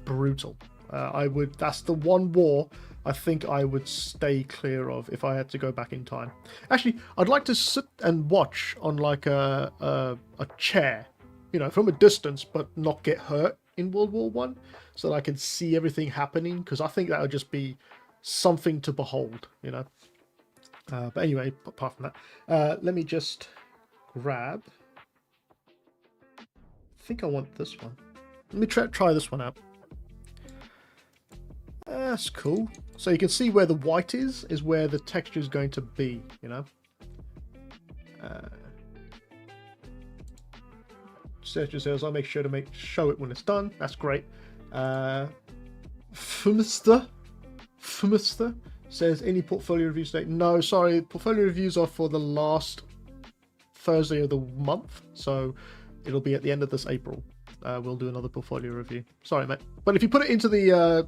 brutal. That's the one war I think I would stay clear of if I had to go back in time. Actually, I'd like to sit and watch on like a chair, you know, from a distance, but not get hurt in World War I, so that I can see everything happening, because I think that would just be something to behold, you know. But anyway, apart from that, let me just grab. I think I want this one. Let me try this one out. That's cool. So you can see where the white is where the texture is going to be, you know. Search says I'll make sure to show it when it's done. That's great. Fumister says, any portfolio reviews today? No, sorry, portfolio reviews are for the last Thursday of the month, so it'll be at the end of this April. We'll do another portfolio review. Sorry, mate. But if you put it into the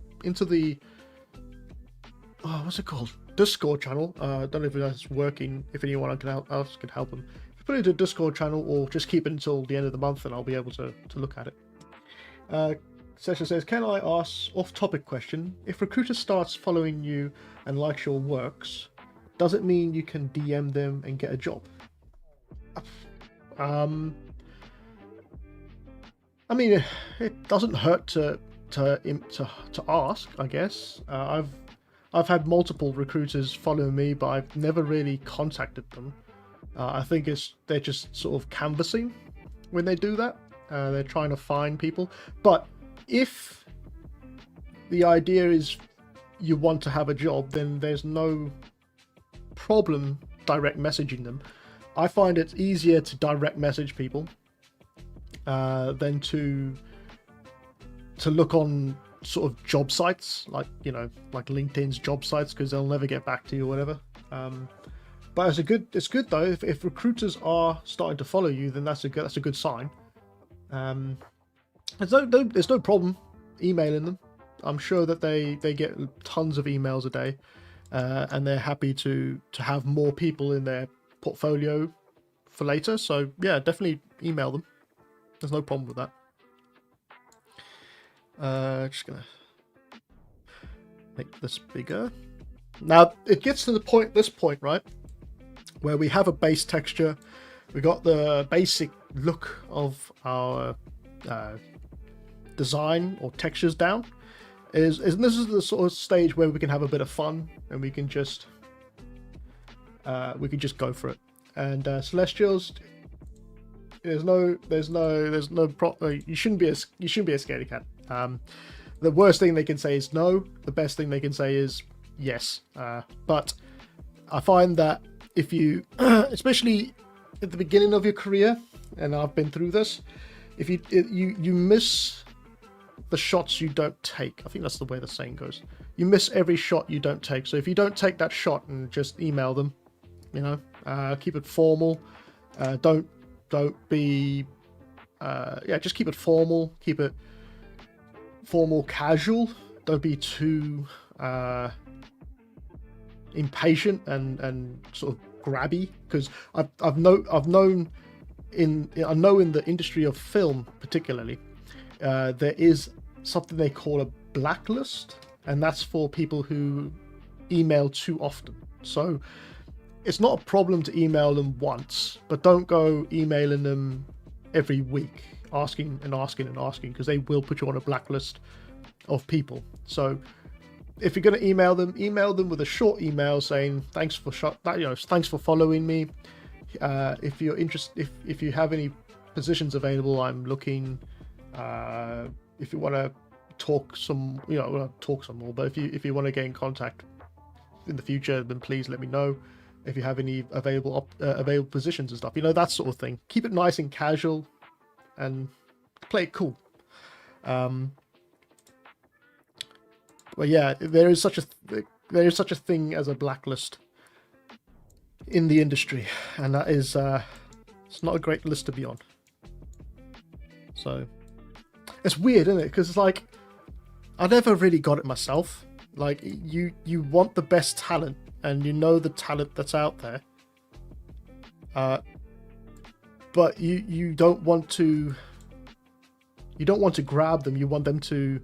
what's it called? Discord channel. I don't know if that's working. If anyone else can help them. If you put it into a Discord channel, or just keep it until the end of the month, and I'll be able to look at it. Session says, can I ask off-topic question? If recruiter starts following you and likes your works, does it mean you can DM them and get a job? I mean, it doesn't hurt to ask, I guess. I've had multiple recruiters follow me, but I've never really contacted them. I think they're just sort of canvassing when they do that. They're trying to find people. But if the idea is you want to have a job, then there's no problem direct messaging them. I find it's easier to direct message people than to look on sort of job sites like LinkedIn's job sites, because they'll never get back to you or whatever. But it's good though. If recruiters are starting to follow you, then that's a good sign. There's no problem emailing them. I'm sure that they get tons of emails a day, and they're happy to have more people in their portfolio for later. So yeah, definitely email them. There's no problem with that. Just gonna make this bigger. Now it gets to this point, right, where we have a base texture. We got the basic look of our design or textures down. This is the sort of stage where we can have a bit of fun and we can just go for it. And Celestials, you shouldn't be a scaredy cat. The worst thing they can say is no. The best thing they can say is yes. But I find that if you, especially at the beginning of your career, and I've been through this, if you miss the shots you don't take. I think that's the way the saying goes. You miss every shot you don't take. So if you don't take that shot and just email them, keep it formal. Don't be just keep it formal. Keep it formal, casual. Don't be too impatient and sort of grabby, because I know in the industry of film particularly, there is something they call a blacklist, and that's for people who email too often. So it's not a problem to email them once, but don't go emailing them every week asking, because they will put you on a blacklist of people. So if you're going to email them with a short email saying thanks for following me. If you're interested, if you have any positions available, I'm looking. If you want to talk some more, but if you want to get in contact in the future, then please let me know. If you have any available positions and stuff, that sort of thing. Keep it nice and casual, and play it cool. But yeah, there is such a thing as a blacklist in the industry, and that is it's not a great list to be on. So it's weird, isn't it? Because it's like, I never really got it myself. Like, you want the best talent, and the talent that's out there, but you don't want to grab them. You want them to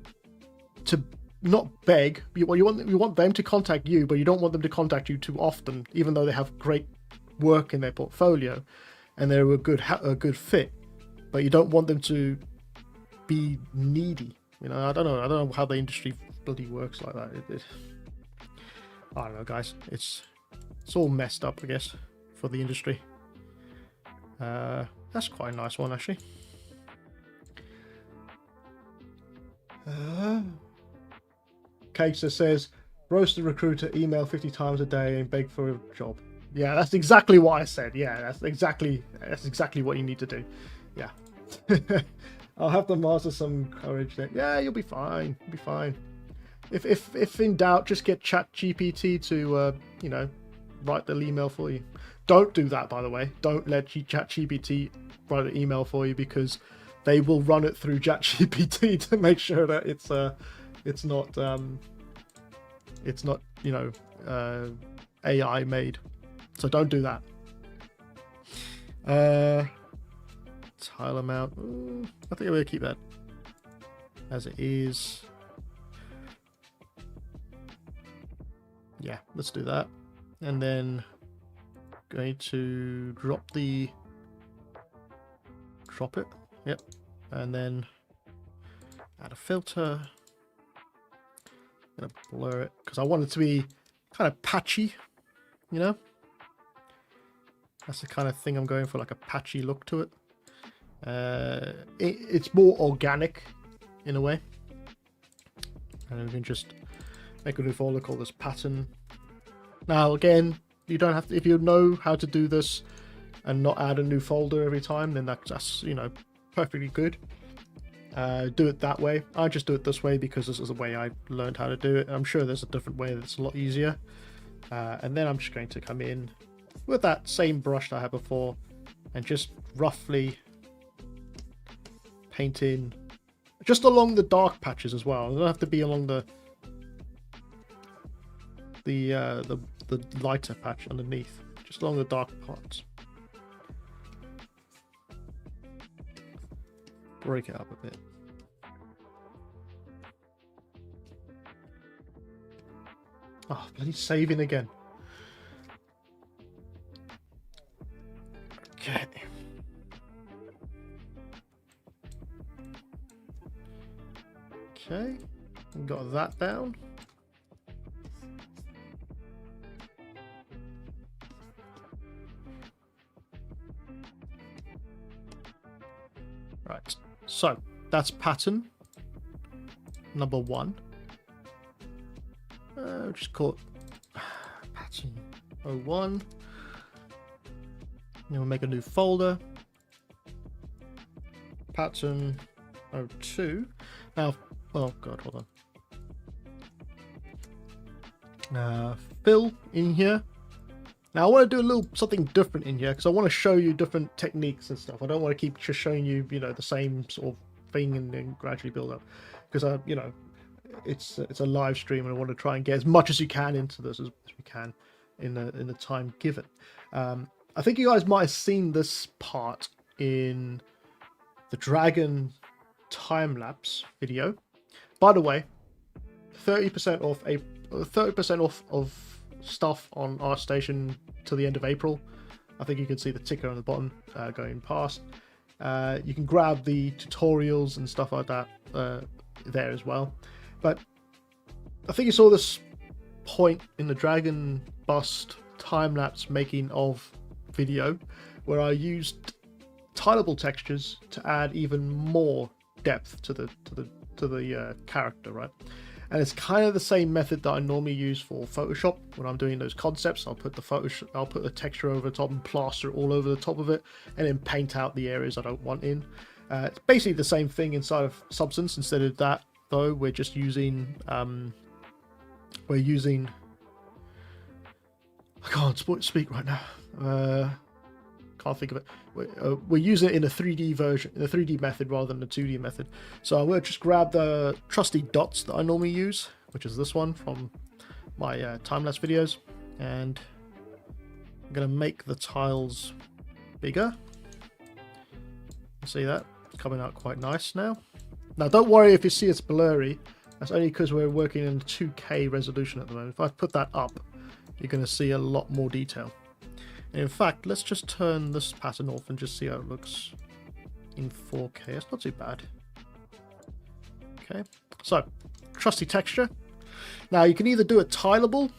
not beg. You want them to contact you, but you don't want them to contact you too often, even though they have great work in their portfolio and they're a good fit. But you don't want them to be needy. I don't know how the industry bloody works like that. I don't know, guys. It's all messed up, I guess, for the industry. That's quite a nice one, actually. Keksa says, roast the recruiter, email 50 times a day and beg for a job. Yeah, that's exactly what I said. Yeah, that's exactly what you need to do. Yeah. I'll have to master some courage then. Yeah, you'll be fine. You'll be fine. If in doubt, just get ChatGPT to write the email for you. Don't do that, by the way. Don't let ChatGPT write an email for you, because they will run it through ChatGPT to make sure that it's not AI made. So don't do that. Tile amount. I think I'm gonna keep that. as it is. Yeah, let's do that. And then going to drop it. Yep. And then add a filter. I'm gonna blur it because I want it to be kind of patchy, you know. That's the kind of thing I'm going for, like a patchy look to it. It's more organic in a way. And then we can just make a new folder called this pattern. Now again, you don't have to, if you know how to do this and not add a new folder every time, then that's you know, perfectly good. Do it that way. I just do it this way because this is the way I learned how to do it. I'm sure there's a different way that's a lot easier. And then I'm just going to come in with that same brush that I had before and just roughly paint in just along the dark patches as well. It doesn't have to be along the lighter patch underneath, just along the dark parts. Break it up a bit. Oh, bloody saving again. Okay. Okay, got that down. Right, so that's pattern number 1. Just call it pattern 01. Then we'll make a new folder, pattern 02. Now, oh god, hold on. Fill in here. Now I want to do a little something different in here because I want to show you different techniques and stuff. I don't want to keep just showing you, you know, the same sort of thing and then gradually build up, because you know, it's a live stream and I want to try and get as much as you can into this as we can in the time given. I think you guys might have seen this part in the dragon time lapse video. By the way, 30% off of stuff on our station to the end of April. I think you can see the ticker on the bottom going past. You can grab the tutorials and stuff like that there as well. But I think you saw this point in the dragon bust time-lapse making of video where I used tileable textures to add even more depth to the character, right? And it's kind of the same method that I normally use for Photoshop when I'm doing those concepts. I'll put the texture over the top and plaster it all over the top of it, and then paint out the areas I don't want in. It's basically the same thing inside of Substance. Instead of that, though, we're just using I can't speak right now. Can't think of it. We're using it in a 3D version, in a 3D method rather than a 2D method. So I'm going to just grab the trusty dots that I normally use, which is this one from my time-lapse videos, and I'm going to make the tiles bigger. See that? It's coming out quite nice now. Now don't worry if you see it's blurry. That's only because we're working in 2K resolution at the moment. If I put that up, you're going to see a lot more detail. And in fact, let's just turn this pattern off and just see how it looks in 4K. It's not too bad. Okay, so trusty texture. Now you can either do a tileable,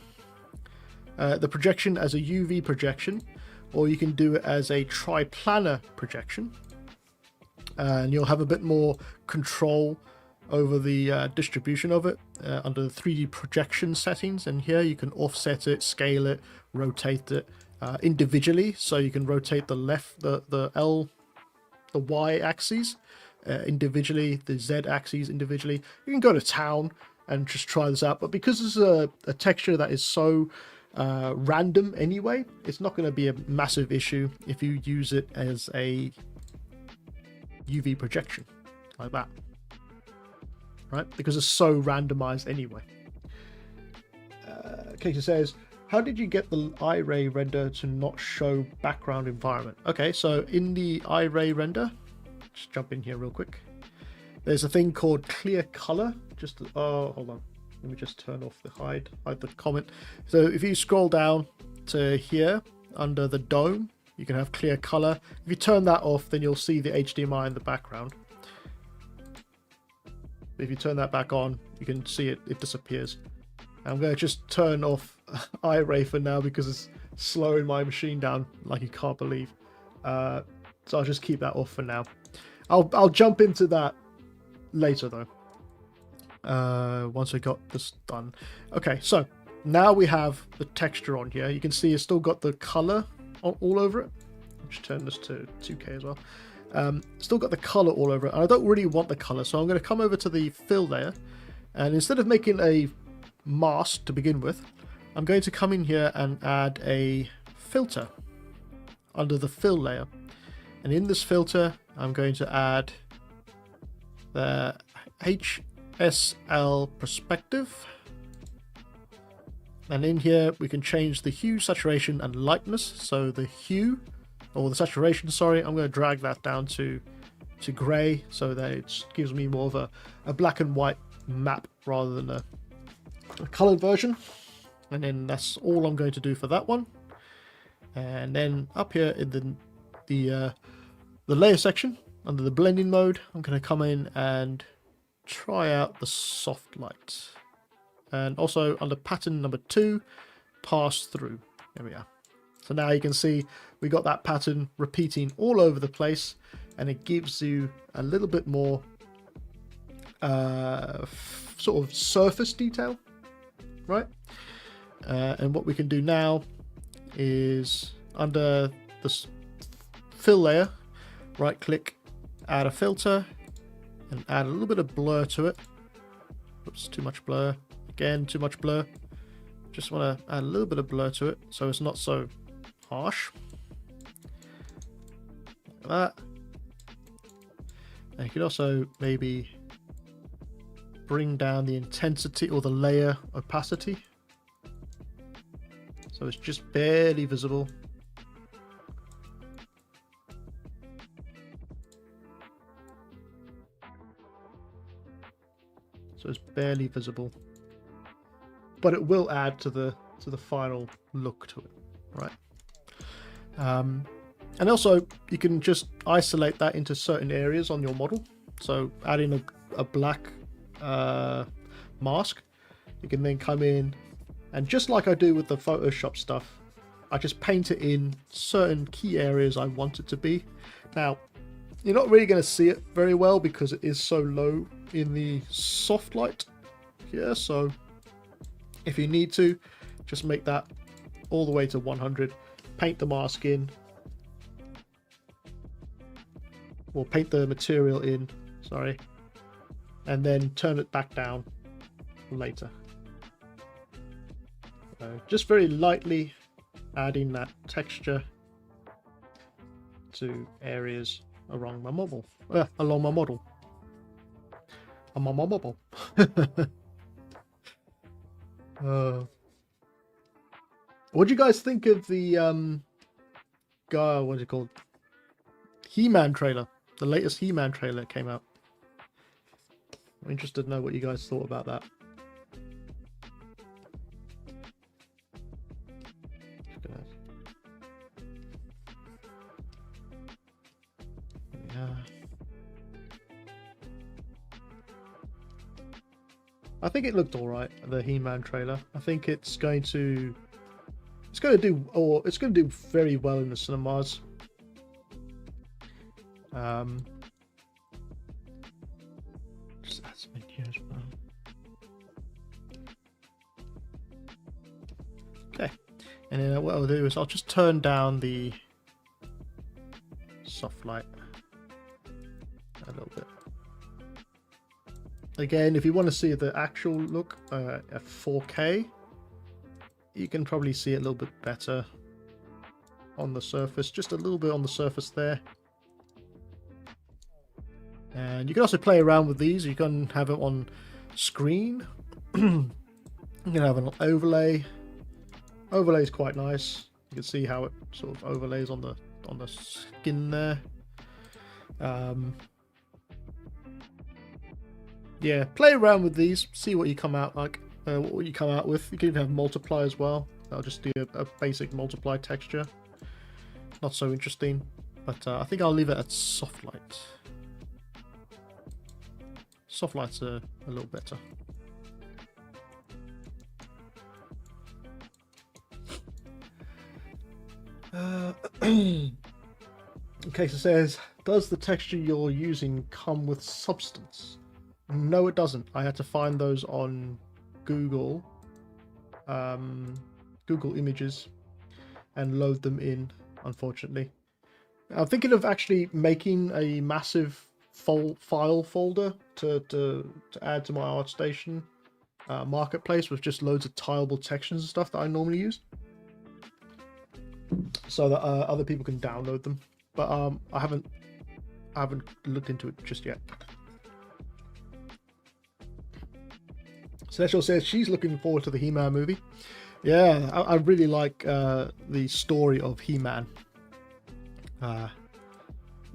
the projection as a UV projection, or you can do it as a triplanar projection, and you'll have a bit more control over the distribution of it under the 3D projection settings. And here you can offset it, scale it, rotate it individually. So you can rotate the the Y axes individually, the Z axes individually. You can go to town and just try this out, but because this is a texture that is so random anyway, it's not going to be a massive issue if you use it as a UV projection like that, right? Because it's so randomized anyway. Katie says, how did you get the iRay render to not show background environment? Okay, so in the iRay render, just jump in here real quick. there's a thing called clear color. Just oh, hold on, let me just turn off the hide the comment. So if you scroll down to here under the dome, you can have clear color. If you turn that off, then you'll see the HDMI in the background. If you turn that back on, you can see it disappears. I'm going to just turn off iRay for now because it's slowing my machine down like you can't believe. So I'll just keep that off for now. I'll jump into that later though. Once I got this done. Okay, so now we have the texture on here. You can see it's still got the color all over it. I'll just turn this to 2K as well. Still got the color all over it, and I don't really want the color, so I'm going to come over to the fill layer, and instead of making a mask to begin with, I'm going to come in here and add a filter under the fill layer. And in this filter, I'm going to add the HSL perspective. And in here, we can change the hue, saturation, and lightness. So the hue, or the saturation, sorry, I'm going to drag that down to gray so that it gives me more of a black and white map rather than a colored version. And then that's all I'm going to do for that one. And then up here in the layer section under the blending mode, I'm going to come in and try out the soft light, and also under pattern number 2, pass through. There we are. So now you can see we got that pattern repeating all over the place, and it gives you a little bit more sort of surface detail, right? And what we can do now is under the fill layer, right click, add a filter, and add a little bit of blur to it. Oops, too much blur. Again, too much blur. Just want to add a little bit of blur to it so it's not so harsh. Like that. And you could also maybe bring down the intensity or the layer opacity so it's just barely visible. So it's barely visible, but it will add to the final look to it, right? And also you can just isolate that into certain areas on your model. So adding a black mask, you can then come in and just like I do with the Photoshop stuff, I just paint it in certain key areas I want it to be. Now, you're not really going to see it very well because it is so low in the soft light here. So if you need to, just make that all the way to 100, paint the mask in, or paint the material in, sorry, and then turn it back down later. So just very lightly adding that texture to areas along my model. On my model. What do you guys think of the what's it called? He-Man trailer. The latest He-Man trailer that came out. I'm interested to know what you guys thought about that. I think it looked alright, the He-Man trailer. I think it's going to do very well in the cinemas. Just add some in here as well. Okay, and then what I'll do is I'll just turn down the soft light a little bit. Again, if you want to see the actual look at 4K, you can probably see it a little bit better on the surface, just a little bit on the surface there. And you can also play around with these. You can have it on screen. You can have an overlay. Overlay is quite nice. You can see how it sort of overlays on the yeah, play around with these, see what you come out like, what you come out with. You can even have multiply as well. I'll just do a basic multiply texture. Not so interesting, but I think I'll leave it at soft light. Soft lights are a little better. Okay, so it says, does the texture you're using come with substance? No, it doesn't. I had to find those on Google, Google Images, and load them in, unfortunately. I'm thinking of actually making a massive file folder to add to my ArtStation marketplace with just loads of tileable textures and stuff that I normally use, so that other people can download them. But I haven't looked into it just yet. Celestial says she's looking forward to the He-Man movie. Yeah, I really like the story of He-Man.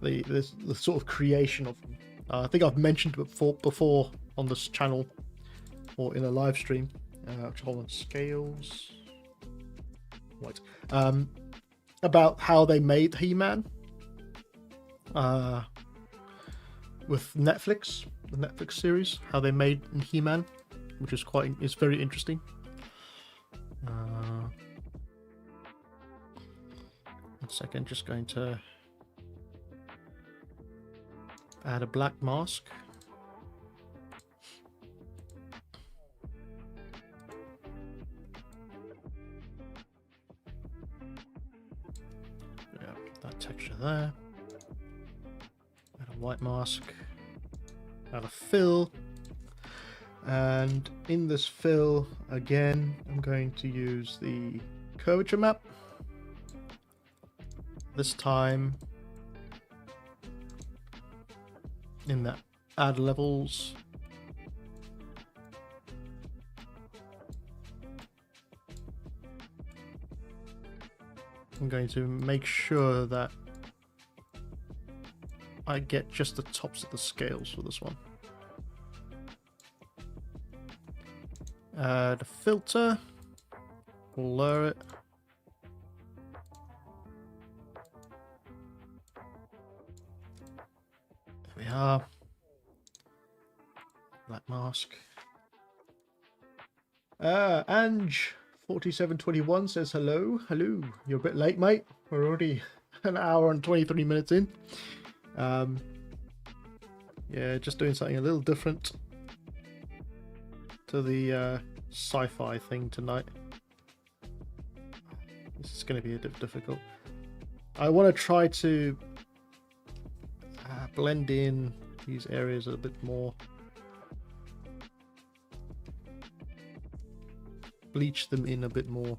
The sort of creation of him. I think I've mentioned it before on this channel or in a live stream. Hold on, scales. Right. About how they made He-Man with Netflix, the Netflix series, how they made He-Man, which is it's very interesting. 1 second, just going to add a black mask. Yeah, that texture there. Add a white mask. Add a fill. And in this fill, again, I'm going to use the curvature map. This time in the add levels. I'm going to make sure that I get just the tops of the scales for this one. Add a filter, blur it. There we are. Black mask. Ange4721 says hello. Hello. You're a bit late, mate. We're already an hour and 23 minutes in. Yeah, just doing something a little different to the sci-fi thing tonight. This is going to be a bit difficult. I want to try to blend in these areas a bit more. Bleach them in a bit more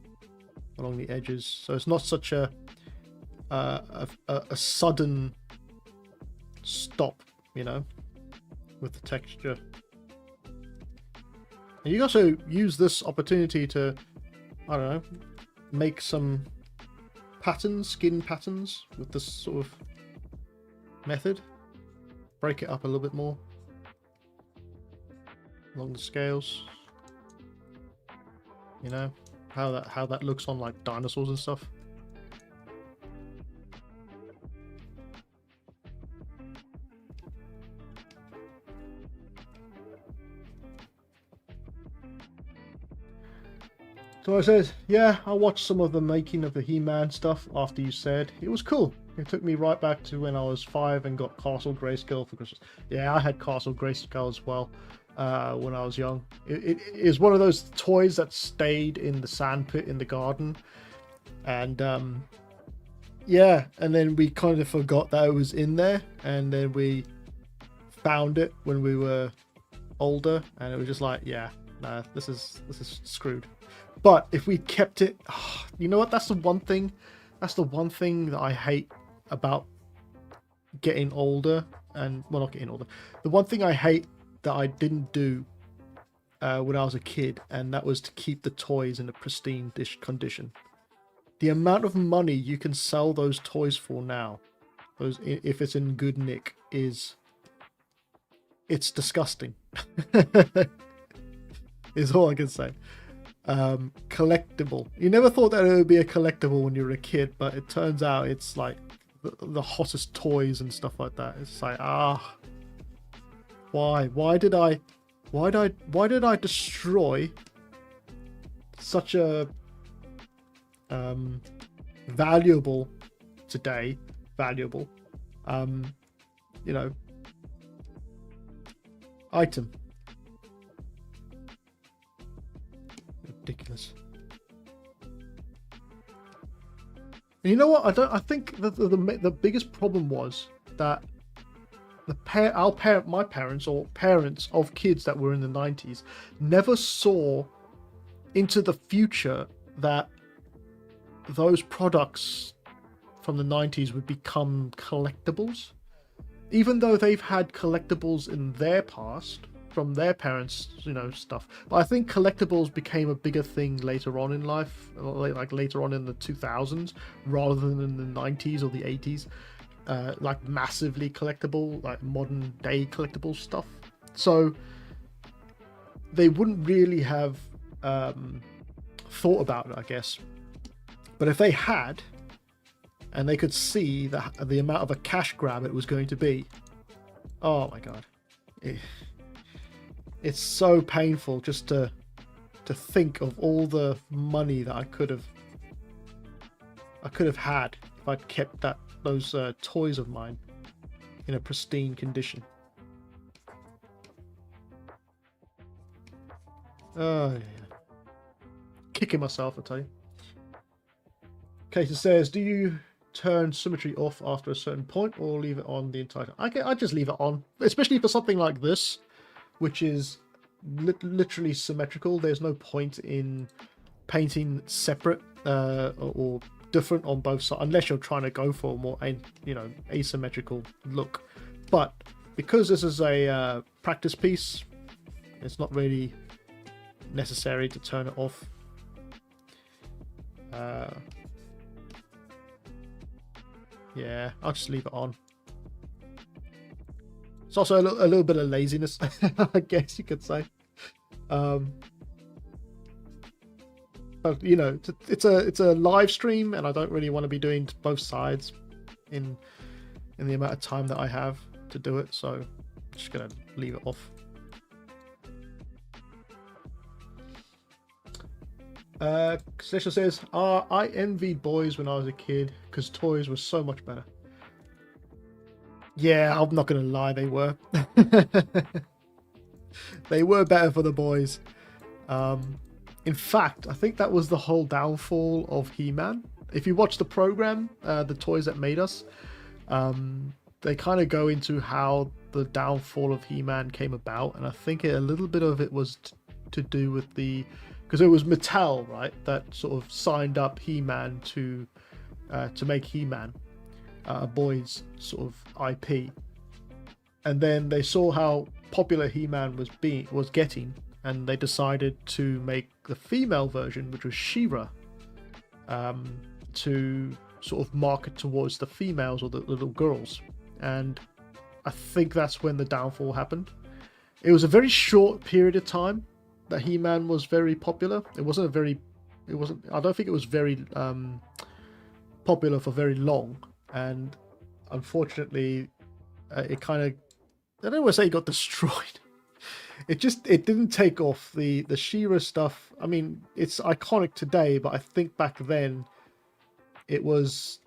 along the edges, so it's not such a sudden stop, you know, with the texture. And you also use this opportunity to, I don't know, make some patterns, skin patterns with this sort of method. Break it up a little bit more along the scales. You know, how that looks on like dinosaurs and stuff. So I said, yeah, I watched some of the making of the He-Man stuff after you said. It was cool. It took me right back to when I was 5 and got Castle Grayskull for Christmas. Yeah, I had Castle Grayskull as well when I was young. It is one of those toys that stayed in the sandpit in the garden. And yeah, and then we kind of forgot that it was in there. And then we found it when we were older. And it was just like, yeah, nah, this is screwed. But if we kept it, you know what? That's the one thing that I hate about getting older. And well, not getting older. The one thing I hate that I didn't do when I was a kid, and that was to keep the toys in a pristine condition. The amount of money you can sell those toys for now, if it's in good nick, it's it's disgusting. Is all I can say. Collectible. You never thought that it would be a collectible when you were a kid, but it turns out it's like the hottest toys and stuff like that. It's like, why did I destroy such a valuable you know, item. Ridiculous. And you know what? I think the biggest problem was that my parents or parents of kids that were in the 90s never saw into the future that those products from the 90s would become collectibles, even though they've had collectibles in their past from their parents, you know, stuff. But I think collectibles became a bigger thing later on in life, like later on in the 2000s, rather than in the 90s or the 80s. Like massively collectible, like modern day collectible stuff. So they wouldn't really have thought about it, I guess. But if they had, and they could see the amount of a cash grab it was going to be, oh my god, it's so painful just to think of all the money that I could have had if I'd kept those toys of mine in a pristine condition. Oh yeah, kicking myself, I tell you. Casey says, do you turn symmetry off after a certain point or leave it on the entire time? I just leave it on, especially for something like this, which is literally symmetrical. There's no point in painting separate or different on both sides, unless you're trying to go for a more, you know, asymmetrical look. But because this is a practice piece, it's not really necessary to turn it off. Yeah, I'll just leave it on. It's also a little bit of laziness, I guess you could say. But you know, it's a live stream, and I don't really want to be doing both sides in the amount of time that I have to do it. So I'm just gonna leave it off. Sesha says, I envied boys when I was a kid because toys were so much better. Yeah, I'm not gonna lie, they were. They were better for the boys. In fact, I think that was the whole downfall of He-Man. If you watch the program, The Toys That Made Us, they kind of go into how the downfall of He-Man came about, and I think a little bit of it was to do with because it was Mattel, right, that sort of signed up He-Man to make He-Man a boys sort of IP, and then they saw how popular He-Man was getting, and they decided to make the female version, which was She-Ra, to sort of market towards the females or the little girls. And I think that's when the downfall happened. It was a very short period of time that He-Man was very popular. I don't think it was very popular for very long, and unfortunately it kind of, I don't want to say it got destroyed. It didn't take off. The She-Ra stuff, I mean, it's iconic today, but I think back then it was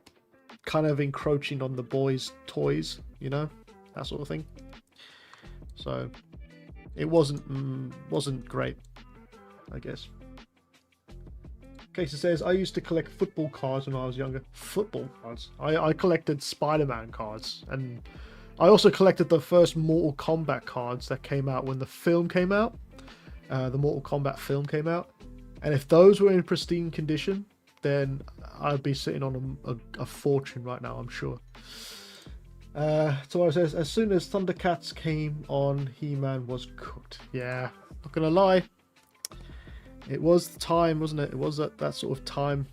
kind of encroaching on the boys' toys, you know, that sort of thing. So it wasn't great, I guess. Casey says, I used to collect football cards when I was younger. Football cards? I collected Spider-Man cards, and I also collected the first Mortal Kombat cards that came out when the film came out. The Mortal Kombat film came out. And if those were in pristine condition, then I'd be sitting on a fortune right now, I'm sure. So it says, as soon as Thundercats came on, He-Man was cooked. Yeah, not gonna lie. It was the time, wasn't it? It was that sort of time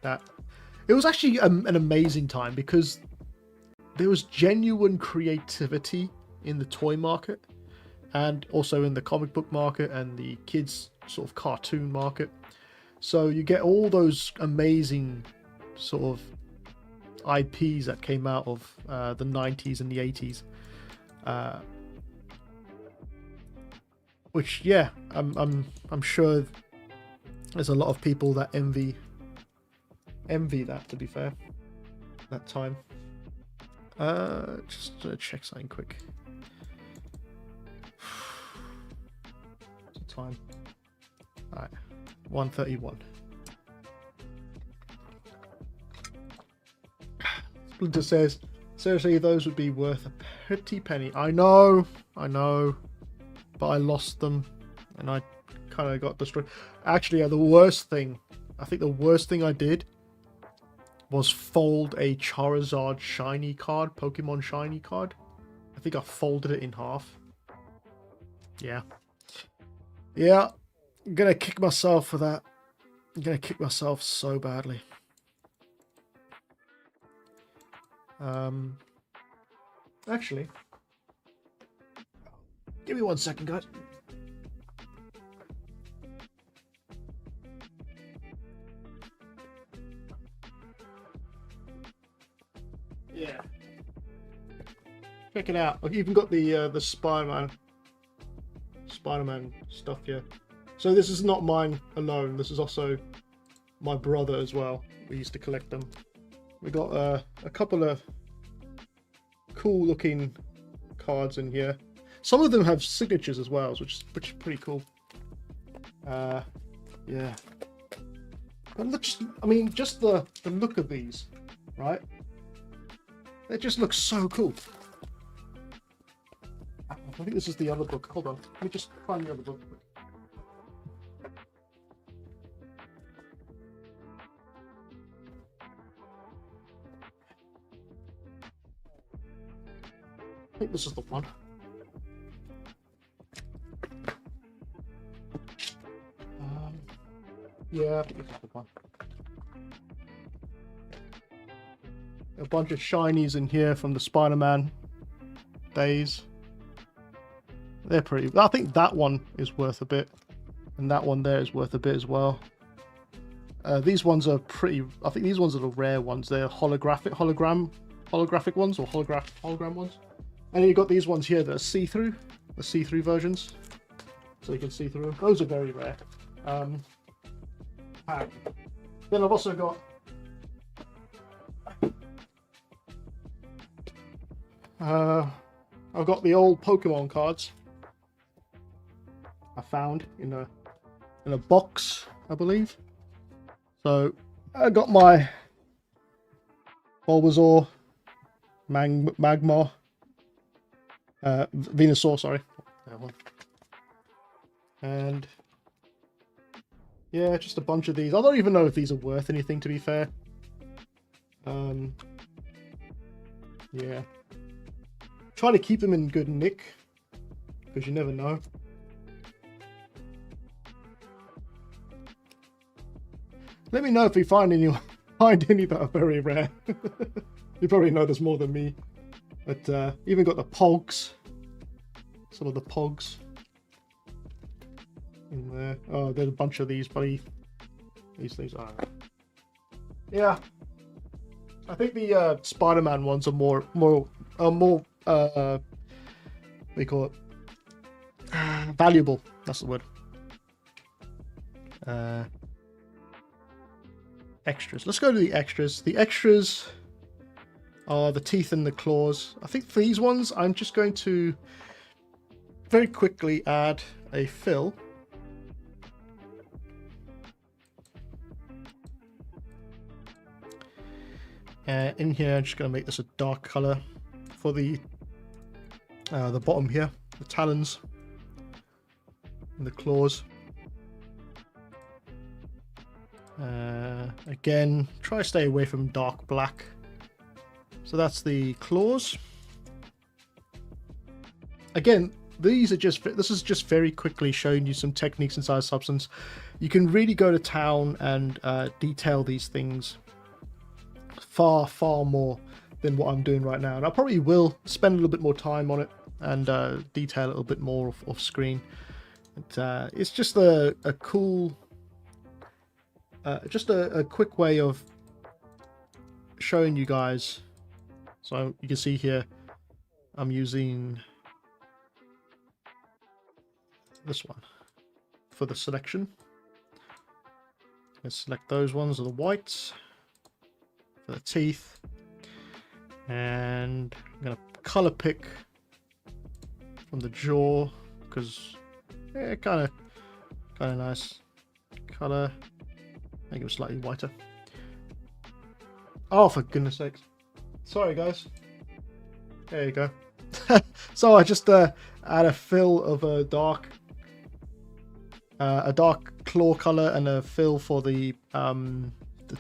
that... It was actually an amazing time, because there was genuine creativity in the toy market. and also in the comic book market and the kids sort of cartoon market. So you get all those amazing sort of IPs that came out of the 90s and the 80s. Which, yeah, I'm sure there's a lot of people that envy that, to be fair, that time. Just check something quick. What's the time? Alright, 1:31. Splinter says, seriously, those would be worth a pretty penny. I know, but I lost them, and I kind of got destroyed. Actually, the worst thing I did was fold a Charizard shiny card, Pokemon shiny card. I think I folded it in half. Yeah, I'm gonna kick myself for that. I'm gonna kick myself so badly. Actually, give me 1 second, guys. Yeah. Check it out. I've even got the Spider-Man stuff here. So this is not mine alone. This is also my brother as well. We used to collect them. We got a couple of cool looking cards in here. Some of them have signatures as well, which is pretty cool. Yeah. But look, just the look of these, right? They just look so cool. I think this is the other book. Hold on. Let me just find the other book. I think this is the one. Yeah, I think this is the one. A bunch of shinies in here from the Spider-Man days. They're pretty. I think that one is worth a bit, and that one there is worth a bit as well. These ones are pretty. I think these ones are the rare ones. They're holographic ones, or hologram ones. And then you've got these ones here that are see-through, the see-through versions, so you can see through them. Those are very rare. Then I've also got I've got the old Pokemon cards I found in a box, I believe. So I got my Bulbasaur, Magmar, Venusaur, sorry, that one. And yeah, just a bunch of these. I don't even know if these are worth anything, to be fair. Yeah, try to keep them in good nick, because you never know. Let me know if you find any that are very rare. You probably know there's more than me. But even got the Pogs. Some of the Pogs in there. Oh, there's a bunch of these, buddy. These are. Yeah. I think the Spider-Man ones are more what do you call it? Valuable. That's the word. Extras. Let's go to the extras. The extras are the teeth and the claws. I think for these ones, I'm just going to very quickly add a fill. In here, I'm just going to make this a dark color for the bottom here, the talons and the claws. Again, try to stay away from dark black. So that's the claws. Again, this is just very quickly showing you some techniques inside Substance. You can really go to town and detail these things far more than what I'm doing right now. And I probably will spend a little bit more time on it and detail a little bit more off screen. It's just a cool, just a quick way of showing you guys. So you can see here, I'm using this one for the selection. Let's select those ones, are the whites for the teeth, and I'm gonna color pick from the jaw because yeah, kind of nice color. Make it slightly whiter. Oh, for goodness sakes! Sorry, guys. There you go. So I just add a fill of a dark claw color and a fill for the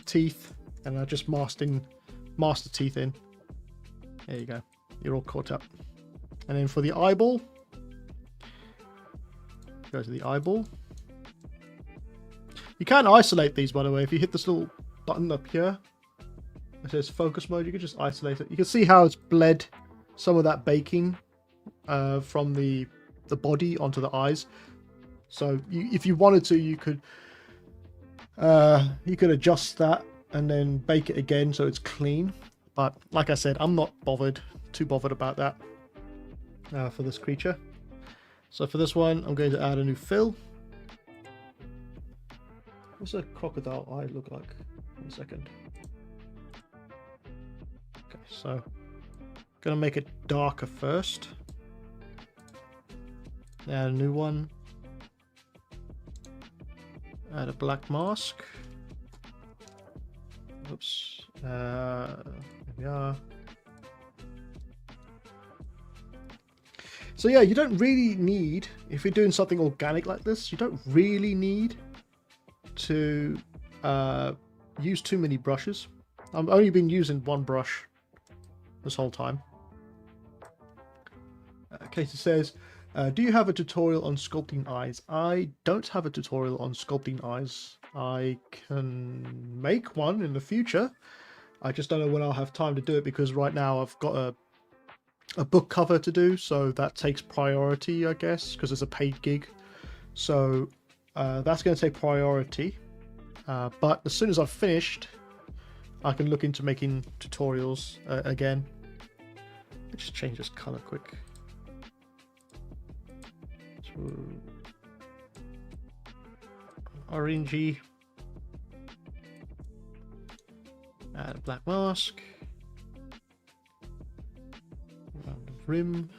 teeth, and I just masked the teeth in. There you go. You're all caught up. And then for the eyeball, go to the eyeball. You can isolate these, by the way. If you hit this little button up here, it says focus mode. You can just isolate it. You can see how it's bled some of that baking from the body onto the eyes. So if you wanted to, you could adjust that and then bake it again so it's clean. But like I said, I'm not too bothered about that for this creature. So for this one, I'm going to add a new fill. What's a crocodile eye look like? 1 second. Okay, so gonna make it darker first. Add a new one. Add a black mask. Oops. Here we are. So yeah, you don't really need, if you're doing something organic like this, you don't really need to use too many brushes. I've only been using one brush this whole time. Katie says, do you have a tutorial on sculpting eyes? I don't have a tutorial on sculpting eyes. I can make one in the future. I just don't know when I'll have time to do it, because right now I've got a book cover to do, so that takes priority, I guess, because it's a paid gig. So that's going to take priority. But as soon as I've finished, I can look into making tutorials again. Let's just change this color quick. Orangey. Add a black mask. Around the rim.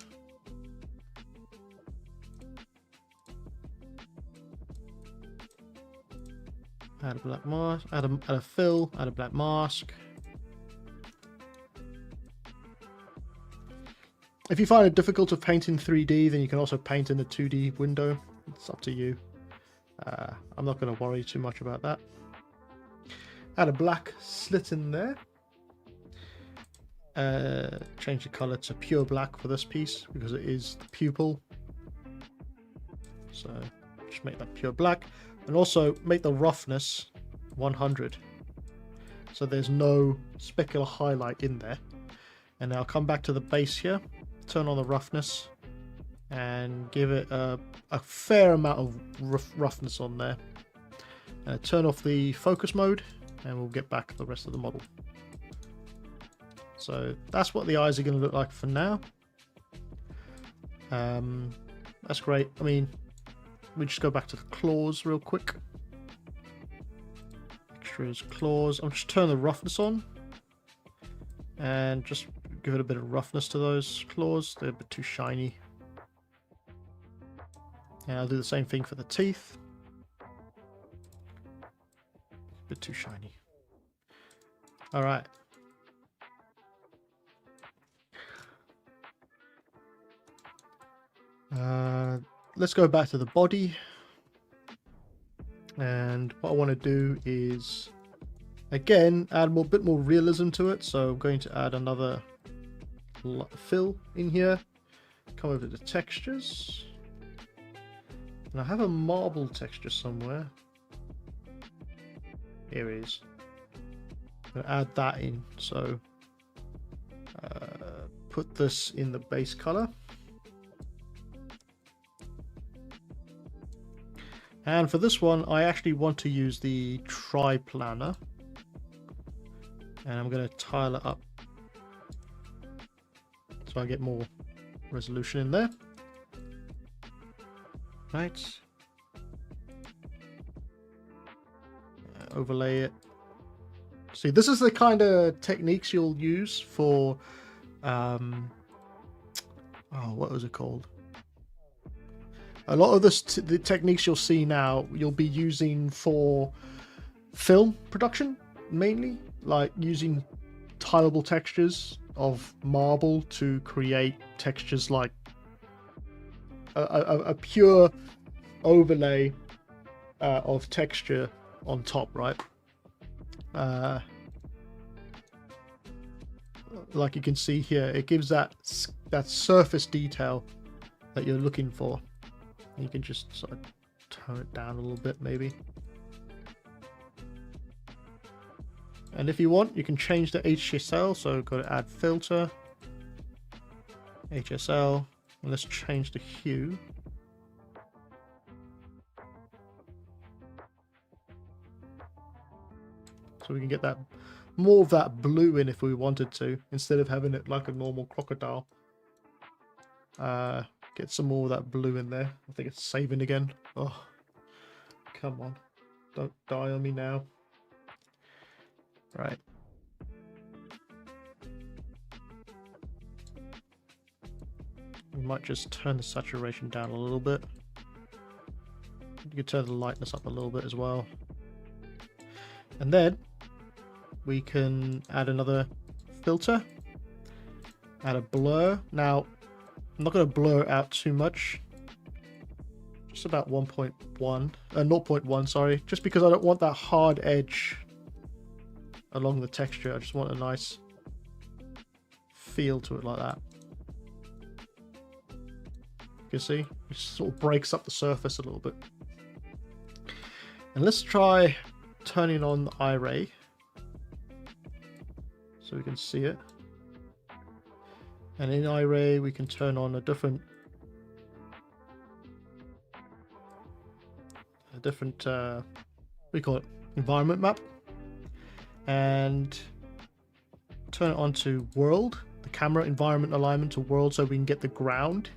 Add a black mask. Add a fill. Add a black mask. If you find it difficult to paint in 3D, then you can also paint in the 2D window. It's up to you. I'm not going to worry too much about that. Add a black slit in there. Change the color to pure black for this piece because it is the pupil. So just make that pure black, and also make the roughness 100. So there's no specular highlight in there. And now I'll come back to the base here. Turn on the roughness and give it a fair amount of roughness on there. Turn off the focus mode and we'll get back the rest of the model. So that's what the eyes are going to look like for now. That's great. I mean, we just go back to the claws real quick. Extras, claws. I'm just turn the roughness on and just give it a bit of roughness to those claws. They're a bit too shiny. And I'll do the same thing for the teeth. A bit too shiny. All right. Let's go back to the body. And what I want to do is, again, add a bit more realism to it. So I'm going to add another fill in here. Come over to the textures. And I have a marble texture somewhere. Here it is. I'm going to add that in. So put this in the base color. And for this one, I actually want to use the tri-planar. And I'm going to tile it up so I get more resolution in there. Right. Overlay it. See, this is the kind of techniques you'll use for oh, what was it called? A lot of the techniques you'll see now, you'll be using for film production, mainly, like using tileable textures of marble to create textures like a pure overlay of texture on top, right? Like you can see here, it gives that surface detail that you're looking for. You can just sort of tone it down a little bit, maybe. And if you want, you can change the HSL. So go to add filter, HSL, and let's change the hue. So we can get that more of that blue in if we wanted to, instead of having it like a normal crocodile. Get some more of that blue in there. I think it's saving again. Oh, come on. Don't die on me now. Right. We might just turn the saturation down a little bit. You can turn the lightness up a little bit as well. And then we can add another filter. Add a blur. Now, I'm not going to blur it out too much. Just about 0.1, sorry. Just because I don't want that hard edge along the texture. I just want a nice feel to it like that. You can see, it sort of breaks up the surface a little bit. And let's try turning on the eye ray so we can see it. And in eye ray we can turn on a different what do you call it, environment map, and turn it on to world, the camera environment alignment to world, so we can get the ground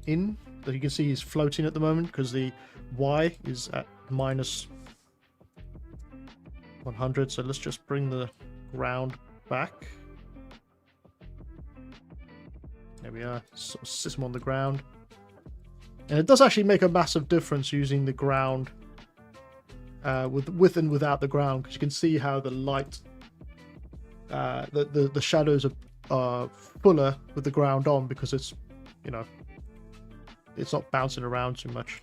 in. That you can see is floating at the moment because the Y is at minus 100. So let's just bring the ground back. There we are. Sort of sit them on the ground, and it does actually make a massive difference using the ground with and without the ground, because you can see how the light, the shadows are fuller with the ground on, because it's, you know, it's not bouncing around too much.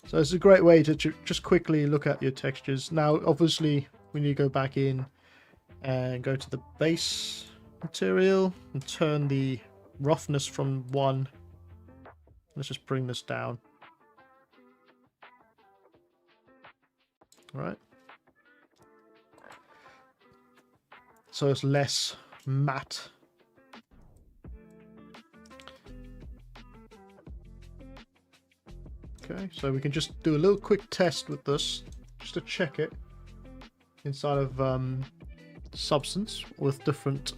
So it's a great way to just quickly look at your textures. Now, obviously, we need to go back in and go to the base material and turn the roughness from 1. Let's just bring this down. All right. So it's less matte. Okay, so we can just do a little quick test with this, just to check it inside of Substance with different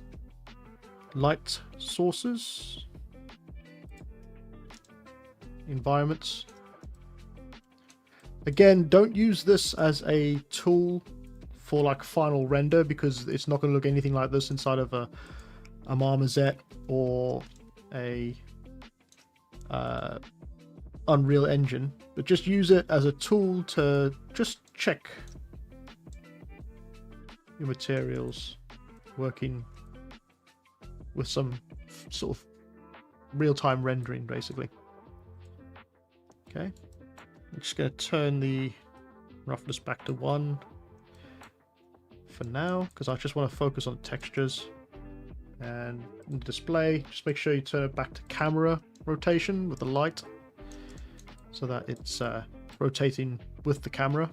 light sources, environments. Again, don't use this as a tool for like final render, because it's not going to look anything like this inside of a Marmoset or a Unreal Engine, but just use it as a tool to just check your materials working with some sort of real-time rendering, basically. Okay, I'm just going to turn the roughness back to 1 for now, because I just want to focus on textures. And in the display, just make sure you turn it back to camera rotation with the light, so that it's rotating with the camera.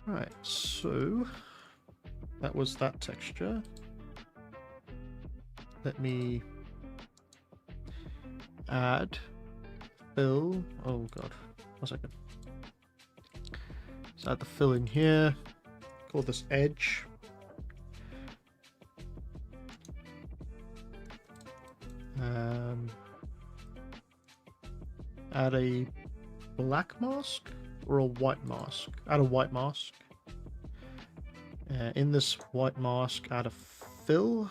Right, so that was that texture. Let me add fill. Oh god, 1 second. Let's add the fill in here. Call this edge. Add a black mask or a white mask. Add a white mask. In this white mask, add a fill.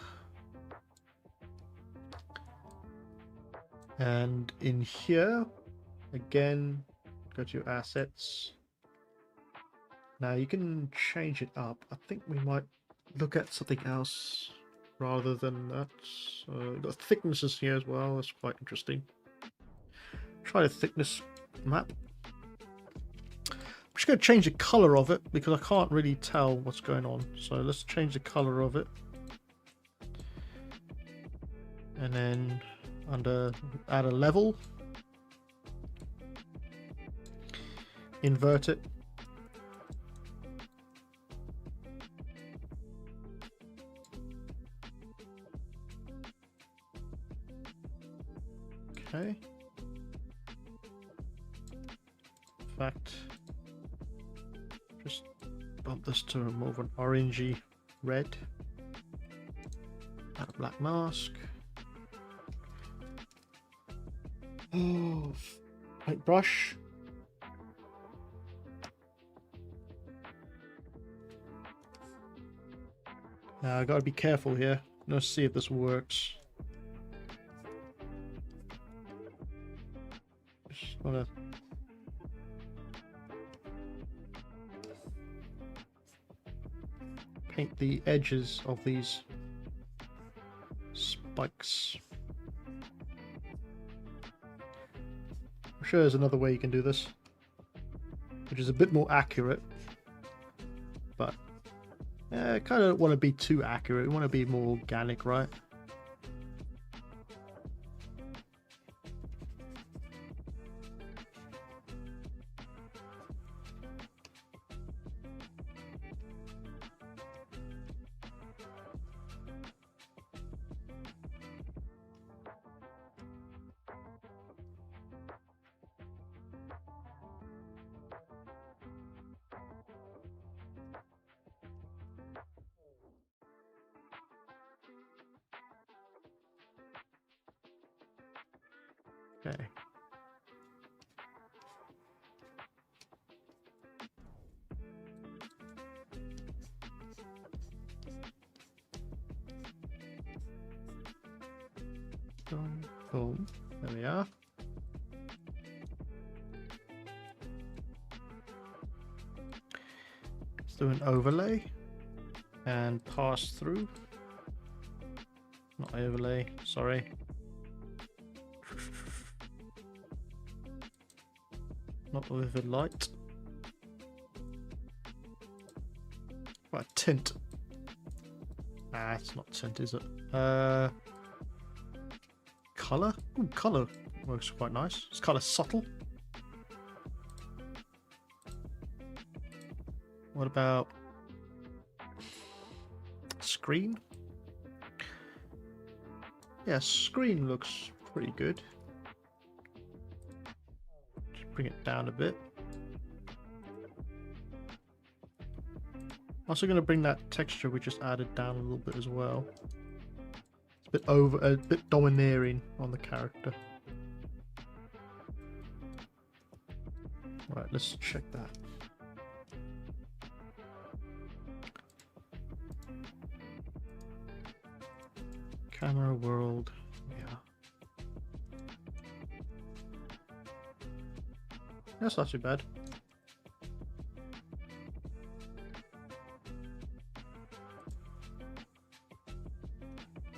And in here, again, go to your assets. Now you can change it up. I think we might look at something else rather than that. So the thicknesses here as well. That's quite interesting. Try the thickness map. I'm just going to change the color of it because I can't really tell what's going on. So let's change the color of it. And then under add a level. Invert it. Okay. In fact, just bump this to more of an orangey red. Add a black mask. Oh, paintbrush. Now I gotta be careful here. Let's see if this works. Just wanna paint the edges of these spikes. I'm sure there's another way you can do this, which is a bit more accurate, but I kind of don't want to be too accurate. We want to be more organic, right? Okay. Boom, boom. There we are. Let's do an overlay and pass through. Not overlay, sorry. Not vivid light. What a tint. Ah, it's not tint, is it? Color? Ooh, color works quite nice. It's kind of subtle. What about screen? Yeah, screen looks pretty good. Just bring it down a bit. Also going to bring that texture we just added down a little bit as well. It's a bit domineering on the character. Right, let's check that. Camera world, yeah. That's not too bad.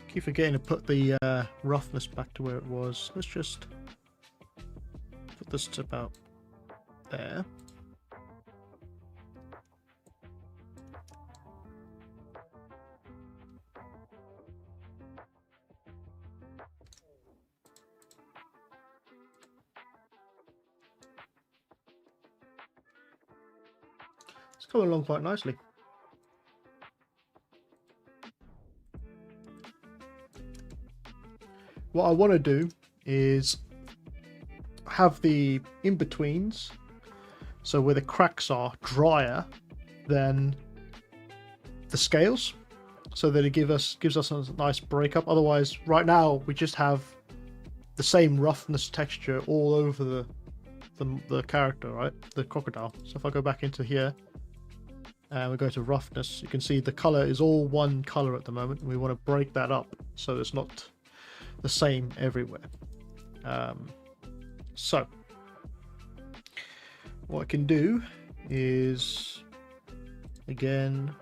Keep forgetting to put the roughness back to where it was. Let's just put this to about there. It's coming along quite nicely. What I want to do is, have the in-betweens, so where the cracks are drier than the scales, so that it gives us a nice breakup. Otherwise, right now we just have the same roughness texture all over the character, right? The crocodile. So if I go back into here and we go to roughness, you can see the color is all one color at the moment, and we want to break that up so it's not the same everywhere. So what I can do is, again,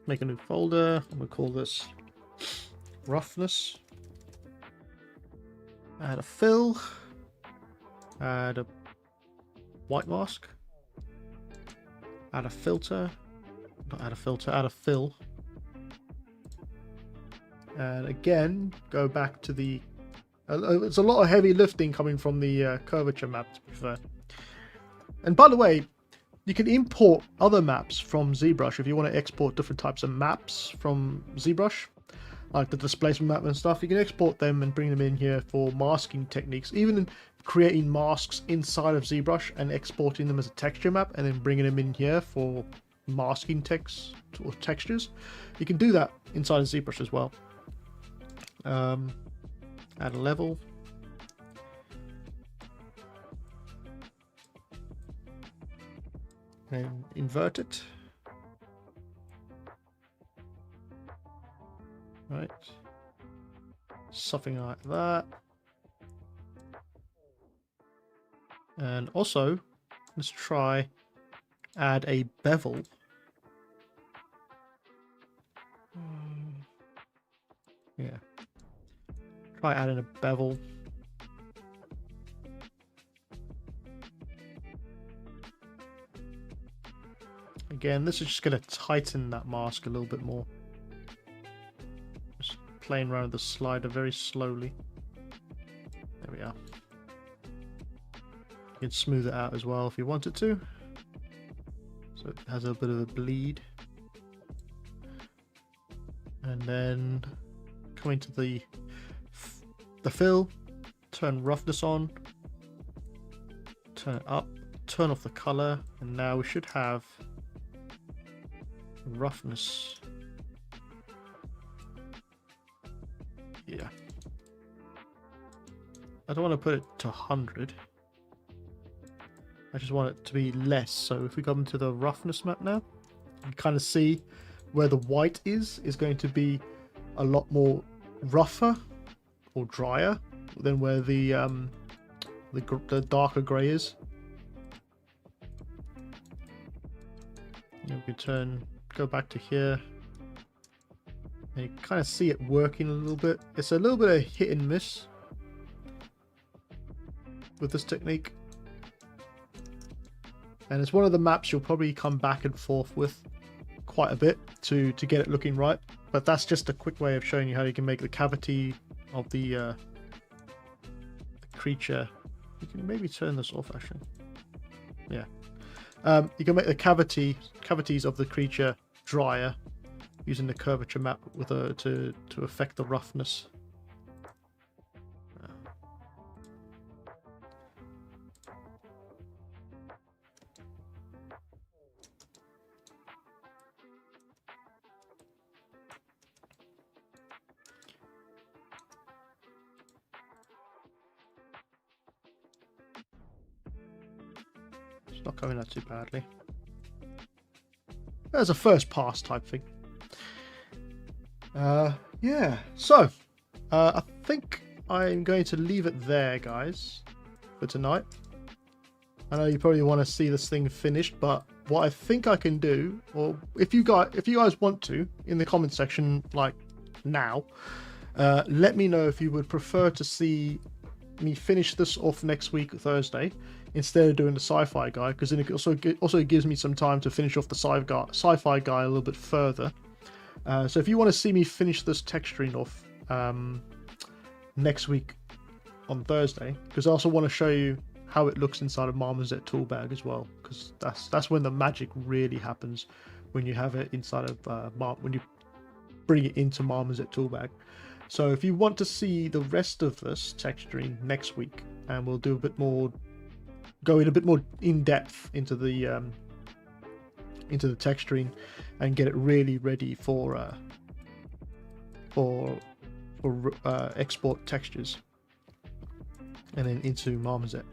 make a new folder, and we'll call this roughness. Add a fill, add a white mask, add a filter, not add a filter, add a fill, and again go back to the it's a lot of heavy lifting coming from the curvature map, to be fair. And by the way, you can import other maps from ZBrush if you want to export different types of maps from ZBrush, like the displacement map and stuff. You can export them and bring them in here for masking techniques, even in creating masks inside of ZBrush and exporting them as a texture map and then bringing them in here for masking text or textures. You can do that inside of ZBrush as well. Add a level. And invert it. Right. Something like that. And also, let's try add a bevel. Yeah. Try adding a bevel. Again, this is just going to tighten that mask a little bit more. Just playing around with the slider very slowly. There we are. You can smooth it out as well if you wanted to. So it has a bit of a bleed. And then coming to the fill, turn roughness on, turn it up, turn off the color, and now we should have roughness. Yeah. I don't want to put it to 100. I just want it to be less. So if we come to the roughness map now, you kind of see where the white is going to be a lot more rougher or drier than where the darker gray is. And we can go back to here, and you kind of see it working a little bit. It's a little bit of hit and miss with this technique, and it's one of the maps you'll probably come back and forth with quite a bit to get it looking right. But that's just a quick way of showing you how you can make the cavity of the creature. You can maybe turn this off actually. Yeah. You can make the cavities of the creature drier using the curvature map with to affect the roughness. It's not coming out too badly. As a first pass type thing. Yeah, so I think I'm going to leave it there, guys, for tonight. I know you probably want to see this thing finished, but what I think I can do, or if you guys want to, in the comment section, like now, let me know if you would prefer to see me finish this off next week, Thursday, instead of doing the sci-fi guy, because then it also gives me some time to finish off the sci-fi guy a little bit further. So if you want to see me finish this texturing off next week on Thursday, because I also want to show you how it looks inside of Marmoset Toolbag as well, because that's when the magic really happens, when you have it inside of when you bring it into Marmoset Toolbag. So if you want to see the rest of this texturing next week, and we'll do a bit more, go in a bit more in depth into the texturing and get it really ready for export textures and then into Marmoset.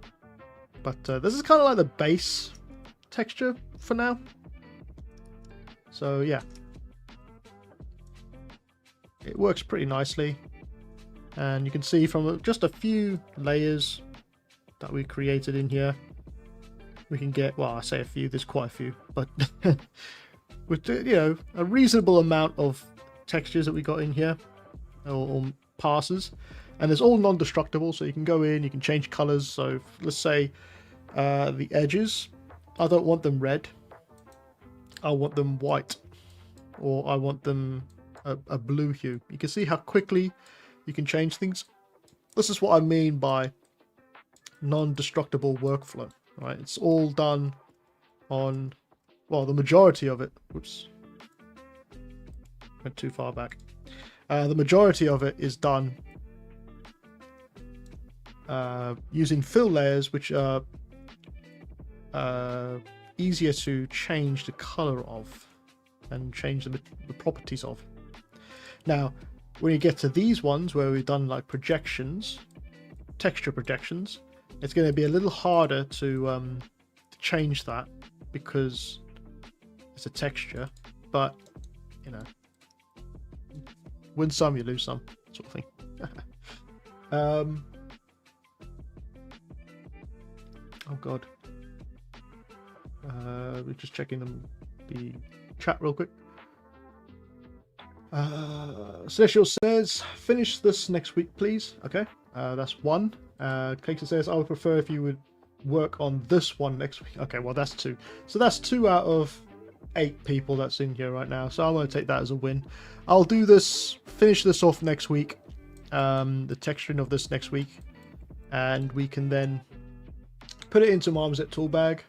But this is kind of like the base texture for now. So yeah, it works pretty nicely, and you can see from just a few layers that we created in here, we can get, well, I say a few, there's quite a few, but with, you know, a reasonable amount of textures that we got in here, or passes, and it's all non-destructible, so you can go in, you can change colors. So let's say the edges, I don't want them red, I want them white, or I want them a blue hue. You can see how quickly you can change things. This is what I mean by non-destructible workflow, right? It's all done on, well, the majority of it, whoops, went too far back. The majority of it is done using fill layers, which are easier to change the color of and change the properties of. Now, when you get to these ones where we've done like projections, texture projections, it's going to be a little harder to change that because it's a texture, but you know, win some, you lose some, sort of thing. Oh god. We're just checking the chat real quick. Celestial says, finish this next week, please. Okay, that's one. Clayton says, I would prefer if you would work on this one next week. Okay, well, that's two. So that's 2 out of 8 people that's in here right now. So I'm going to take that as a win. I'll do this, finish this off next week. The texturing of this next week. And we can then put it into Marmoset Toolbag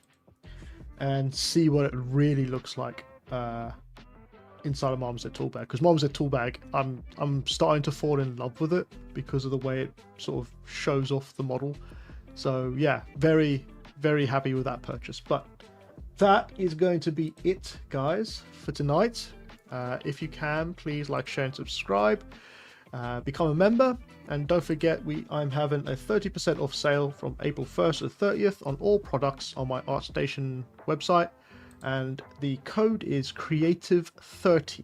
and see what it really looks like inside of Marmoset Toolbag. Because Marmoset Toolbag, I'm starting to fall in love with it because of the way it sort of shows off the model. So yeah, very, very happy with that purchase. But that is going to be it, guys, for tonight. If you can, please like, share, and subscribe. Become a member, and don't forget I'm having a 30% off sale from April 1st to 30th on all products on my ArtStation website, and the code is creative30,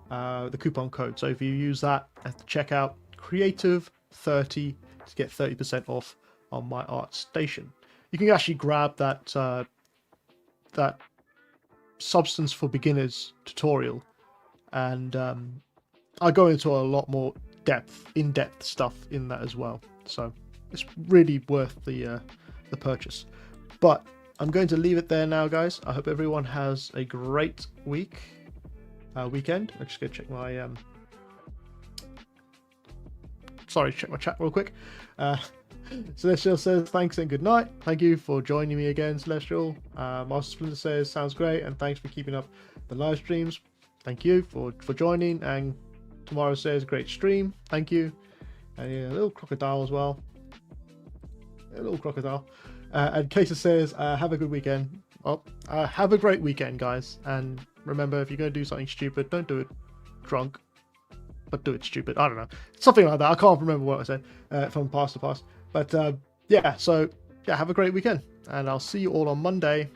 the coupon code. So if you use that at the checkout, creative30, to get 30% off on my ArtStation. You can actually grab that that Substance for Beginners tutorial, and I go into a lot more in-depth stuff in that as well. So it's really worth the purchase. But I'm going to leave it there now, guys. I hope everyone has a great weekend. I'm just going to check my check my chat real quick. Celestial says, thanks and good night. Thank you for joining me again, Celestial. Master Splinter says, sounds great, and thanks for keeping up the live streams. Thank you for joining. And Tomorrow says, great stream. Thank you. And yeah, a little crocodile as well. A little crocodile. And Kesa says, have a good weekend. Well, have a great weekend, guys. And remember, if you're going to do something stupid, don't do it drunk, but do it stupid. I don't know. Something like that. I can't remember what I said from past to past. But yeah, so yeah, have a great weekend. And I'll see you all on Monday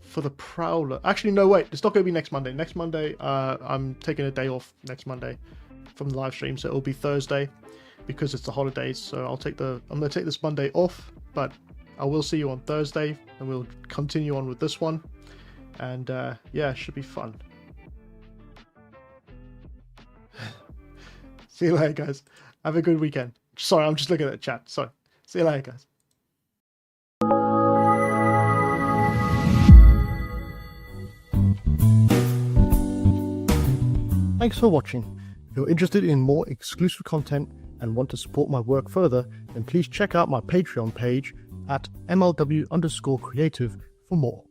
for the Prowler. Actually, no, wait. It's not going to be next Monday. Next Monday, I'm taking a day off next Monday from the live stream. So it'll be Thursday because it's the holidays. So I'm going to take this Monday off, but I will see you on Thursday and we'll continue on with this one. And yeah, it should be fun. See you later, guys. Have a good weekend. Sorry, I'm just looking at the chat. Sorry. See you later, guys. Thanks for watching. If you're interested in more exclusive content and want to support my work further, then please check out my Patreon page at MLW_creative for more.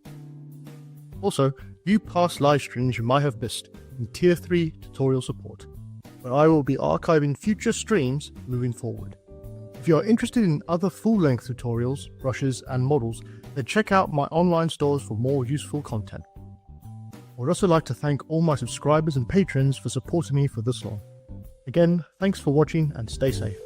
Also, view past live streams you might have missed. and Tier 3 tutorial support, where I will be archiving future streams moving forward. If you are interested in other full-length tutorials, brushes, and models, then check out my online stores for more useful content. I would also like to thank all my subscribers and patrons for supporting me for this long. Again, thanks for watching and stay safe.